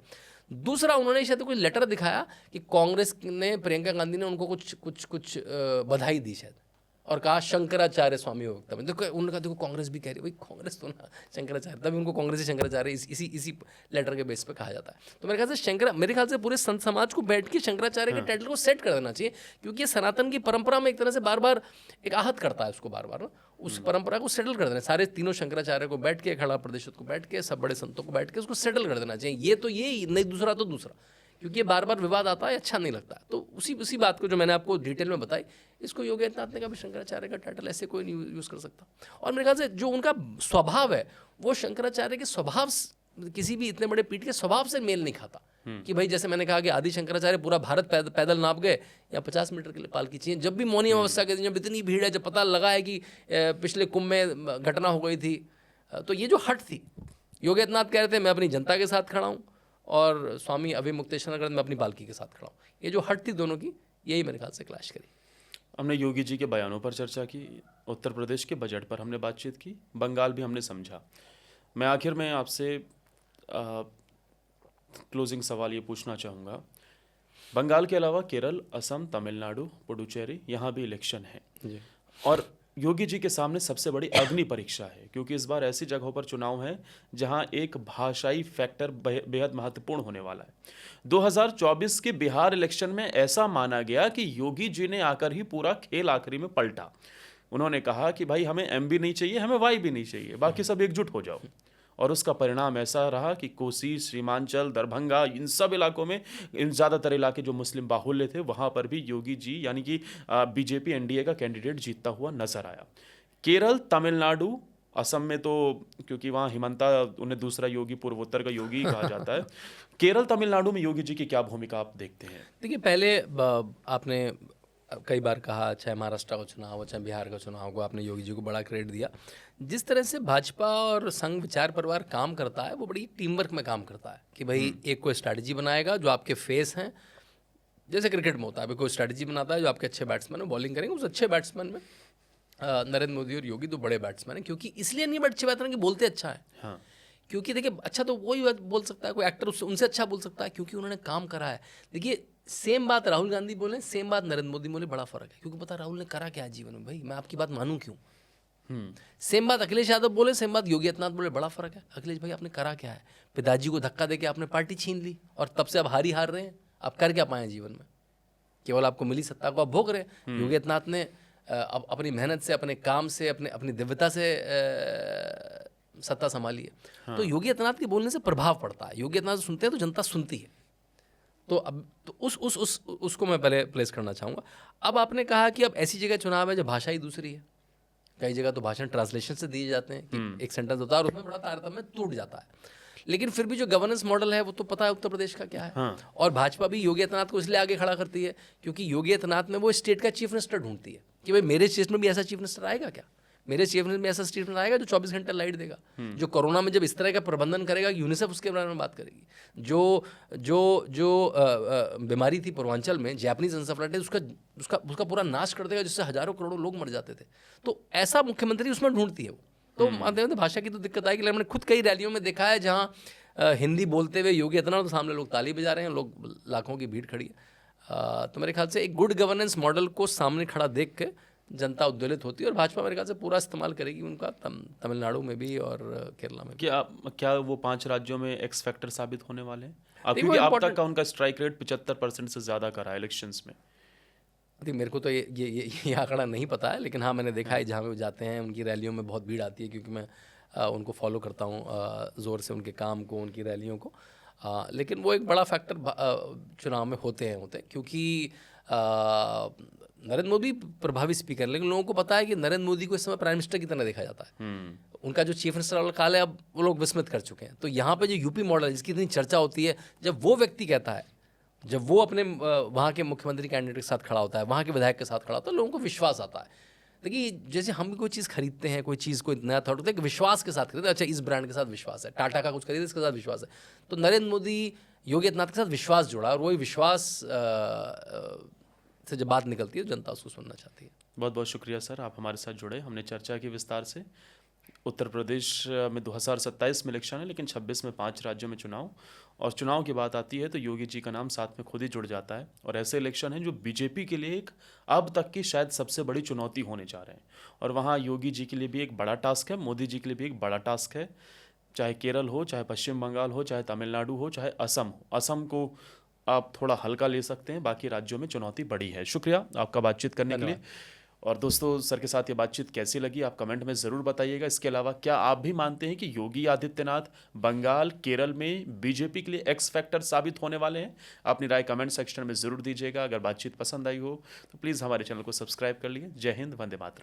दूसरा, उन्होंने शायद कोई लेटर दिखाया कि कांग्रेस ने, प्रियंका गांधी ने उनको कुछ बधाई दी शायद, और कहा शंकराचार्य स्वामी विवेकानंद में। देखो उन्होंने कहा, देखो कांग्रेस भी कह रही है, भाई कांग्रेस तो ना शंकराचार्य, तभी उनको कांग्रेसी शंकराचार्य इसी लेटर के बेस पे कहा जाता है। तो मेरे ख्याल से पूरे संत समाज को बैठ के शंकराचार्य के टाइटल को सेट कर देना चाहिए, क्योंकि ये सनातन की परंपरा में एक तरह से बार बार एक आहत करता है उसको, बार बार ना उस परंपरा को सेटल कर देना। सारे तीनों शंकराचार्य को बैठ के, खड़ा प्रदेशों को बैठ के, सब बड़े संतों को बैठ के उसको सेटल कर देना चाहिए। ये तो ये नहीं, दूसरा तो दूसरा, क्योंकि ये बार बार विवाद आता है, अच्छा नहीं लगता। तो उसी बात को जो मैंने आपको डिटेल में बताई, इसको योगी आदित्यनाथ ने कहा शंकराचार्य का टाइटल ऐसे कोई नहीं यूज़ कर सकता। और मेरे ख्याल से जो उनका स्वभाव है, वो शंकराचार्य के स्वभाव, किसी भी इतने बड़े पीठ के स्वभाव से मेल नहीं खाता। कि भाई जैसे मैंने कहा कि आदि शंकराचार्य पूरा भारत पैदल नाप गए, या 50 मीटर के लिए पालकी चाहिए। जब भी मौनी अमावस्या के दिन जब इतनी भीड़ है, जब पता लगा है कि पिछले कुंभ में घटना हो गई थी, तो ये जो हट थी, योगी आदित्यनाथ कह रहे थे मैं अपनी जनता के साथ खड़ा हूँ, और स्वामी अभिमुक्तेश्वर मैं अपनी पालकी के साथ खड़ा हूँ। ये जो हट थी दोनों की, यही मेरे ख्याल से क्लैश करी। हमने योगी जी के बयानों पर चर्चा की, उत्तर प्रदेश के बजट पर हमने बातचीत की, बंगाल भी हमने समझा। मैं आखिर में आपसे क्लोजिंग सवाल ये पूछना चाहूँगा, बंगाल के अलावा केरल, असम, तमिलनाडु, पुडुचेरी, यहाँ भी इलेक्शन है जी। और योगी जी के सामने सबसे बड़ी अग्नि परीक्षा है, क्योंकि इस बार ऐसी जगहों पर चुनाव है जहां एक भाषाई फैक्टर बेहद महत्वपूर्ण होने वाला है। 2024 के बिहार इलेक्शन में ऐसा माना गया कि योगी जी ने आकर ही पूरा खेल आखिरी में पलटा। उन्होंने कहा कि भाई हमें एम भी नहीं चाहिए, हमें वाई भी नहीं चाहिए, बाकी सब एकजुट हो जाओ। और उसका परिणाम ऐसा रहा कि कोसी, सीमांचल, दरभंगा, इन सब इलाकों में, इन ज़्यादातर इलाके जो मुस्लिम बाहुल्य थे, वहाँ पर भी योगी जी यानी कि बीजेपी एनडीए का कैंडिडेट जीतता हुआ नजर आया। केरल, तमिलनाडु, असम में तो क्योंकि वहाँ हिमंता, उन्हें दूसरा योगी, पूर्वोत्तर का योगी कहा जाता है। केरल, तमिलनाडु में योगी जी की क्या भूमिका आप देखते हैं? देखिए, पहले आपने कई बार कहा, चाहे महाराष्ट्र का चुनाव हो, चाहे बिहार का चुनाव हो, आपने योगी जी को बड़ा क्रेडिट दिया। जिस तरह से भाजपा और संघ विचार परिवार काम करता है, वो बड़ी टीम वर्क में काम करता है कि भाई एक कोई स्ट्रैटेजी बनाएगा जो आपके फेस हैं, जैसे क्रिकेट में होता है, कोई स्ट्रैटेजी बनाता है जो आपके अच्छे बैट्समैन है, बॉलिंग करेंगे। उस अच्छे बैट्समैन में नरेंद्र मोदी और योगी 2 बड़े बैट्समैन हैं, क्योंकि इसलिए नहीं अच्छे बैट्समैन कि बोलते अच्छा है। हाँ। क्योंकि देखिए, अच्छा तो वही बोल सकता है, कोई एक्टर उनसे अच्छा बोल सकता है, क्योंकि उन्होंने काम करा है। देखिए, सेम बात राहुल गांधी बोले, सेम बात नरेंद्र मोदी बोले, बड़ा फर्क है, क्योंकि पता राहुल ने करा क्या है जीवन में, भाई मैं आपकी बात मानूं क्यों। सेम बात अखिलेश यादव बोले, सेम बात योगी आदित्यनाथ बोले, बड़ा फर्क है। अखिलेश भाई आपने करा क्या है, पिताजी को धक्का देके आपने पार्टी छीन ली, और तब से आप हार रहे हैं। आप कर क्या पाए जीवन में, केवल आपको मिली सत्ता को आप भोग रहे हैं। योगी आदित्यनाथ ने अपनी मेहनत से, अपने काम से, अपनी दिव्यता से सत्ता संभाली है। तो योगी आदित्यनाथ के बोलने से प्रभाव पड़ता है। योगी आदित्यनाथ सुनते हैं तो जनता सुनती है। तो अब तो उसको मैं पहले प्लेस करना चाहूँगा। अब आपने कहा कि अब ऐसी जगह चुनाव है जब भाषा ही दूसरी है। कई जगह तो भाषण ट्रांसलेशन से दिए जाते हैं कि एक सेंटेंस होता है और उसमें बड़ा तारतम्य टूट जाता है। लेकिन फिर भी जो गवर्नेंस मॉडल है वो तो पता है उत्तर प्रदेश का क्या है। हाँ। और भाजपा भी योगी आदित्यनाथ को इसलिए आगे खड़ा करती है क्योंकि योगी आदित्यनाथ में वो स्टेट का चीफ मिनिस्टर ढूंढती है कि भाई मेरे स्टेट में भी ऐसा चीफ मिनिस्टर आएगा क्या, मेरे चीफ मिनिस्टर में ऐसा चीफ मिनिस्टर आएगा जो 24 घंटे लाइट देगा, जो कोरोना में जब इस तरह का प्रबंधन करेगा, यूनिसेफ उसके बारे में बात करेगी। जो बीमारी थी पूर्वांचल में, जैपनीज एन्सेफेलाइटिस, उसका पूरा नाश कर देगा, जिससे हजारों करोड़ों लोग मर जाते थे। तो ऐसा मुख्यमंत्री उसमें ढूंढती है वो। तो मानते हैं भाषा की तो दिक्कत आएगी। हमने खुद कई रैलियों में देखा है जहाँ हिंदी बोलते हुए योगी आदित्यनाथ, तो सामने लोग ताली बजा रहे हैं, लोग लाखों की भीड़ खड़ी है। तो मेरे ख्याल से एक गुड गवर्नेंस मॉडल को सामने खड़ा देख के जनता उद्वेलित होती है, और भाजपा मेरे ख्याल से पूरा इस्तेमाल करेगी उनका तमिलनाडु में भी और केरला में भी। क्या वो 5 राज्यों में एक्स फैक्टर साबित होने वाले हैं? अब देखो, क्योंकि अब तक important- का उनका स्ट्राइक रेट 75% से ज़्यादा करा है इलेक्शंस में। देखिए, मेरे को तो ये आंकड़ा नहीं पता है, लेकिन हाँ मैंने देखा है जहाँ पे वो जाते हैं उनकी रैलियों में बहुत भीड़ आती है, क्योंकि मैं उनको फॉलो करता हूँ ज़ोर से, उनके काम को, उनकी रैलियों को। लेकिन वो एक बड़ा फैक्टर चुनाव में होते हैं, क्योंकि नरेंद्र मोदी प्रभावी स्पीकर, लेकिन लोगों को पता है कि नरेंद्र मोदी को इस समय प्राइम मिनिस्टर की तरह देखा जाता है। उनका जो चीफ मिनिस्टर वाला काल है, अब वो लोग विस्मित कर चुके हैं। तो यहाँ पे जो यूपी मॉडल जिसकी इतनी चर्चा होती है, जब वो व्यक्ति कहता है, जब वो अपने वहाँ के मुख्यमंत्री कैंडिडेट के साथ खड़ा होता है, वहाँ के विधायक के साथ खड़ा होता है, लोगों को विश्वास आता है। देखिए, जैसे हम भी कोई चीज़ खरीदते हैं, कोई चीज़ कोई नया थॉट होता है, एक विश्वास के साथ खरीदते हैं। अच्छा, इस ब्रांड के साथ विश्वास है, टाटा का कुछ खरीदे इसके साथ विश्वास है। तो नरेंद्र मोदी योगी आदित्यनाथ के साथ विश्वास जुड़ा, और वही विश्वास से जब बात निकलती है, जनता उसको सुनना चाहती है। बहुत बहुत शुक्रिया सर, आप हमारे साथ जुड़े, हमने चर्चा की विस्तार से। उत्तर प्रदेश में 2027 में इलेक्शन है, लेकिन 26 में 5 राज्यों में चुनाव, और चुनाव की बात आती है तो योगी जी का नाम साथ में खुद ही जुड़ जाता है। और ऐसे इलेक्शन हैं जो बीजेपी के लिए एक अब तक की शायद सबसे बड़ी चुनौती होने जा रहे हैं, और वहाँ योगी जी के लिए भी एक बड़ा टास्क है, मोदी जी के लिए भी एक बड़ा टास्क है। चाहे केरल हो, चाहे पश्चिम बंगाल हो, चाहे तमिलनाडु हो, चाहे असम हो, असम को आप थोड़ा हल्का ले सकते हैं, बाकी राज्यों में चुनौती बड़ी है। शुक्रिया आपका बातचीत करने के लिए। और दोस्तों, सर के साथ ये बातचीत कैसी लगी आप कमेंट में ज़रूर बताइएगा। इसके अलावा क्या आप भी मानते हैं कि योगी आदित्यनाथ बंगाल, केरल में बीजेपी के लिए एक्स फैक्टर साबित होने वाले हैं? अपनी राय कमेंट सेक्शन में ज़रूर दीजिएगा। अगर बातचीत पसंद आई हो तो प्लीज़ हमारे चैनल को सब्सक्राइब कर लीजिए। जय हिंद, वंदे मातरम।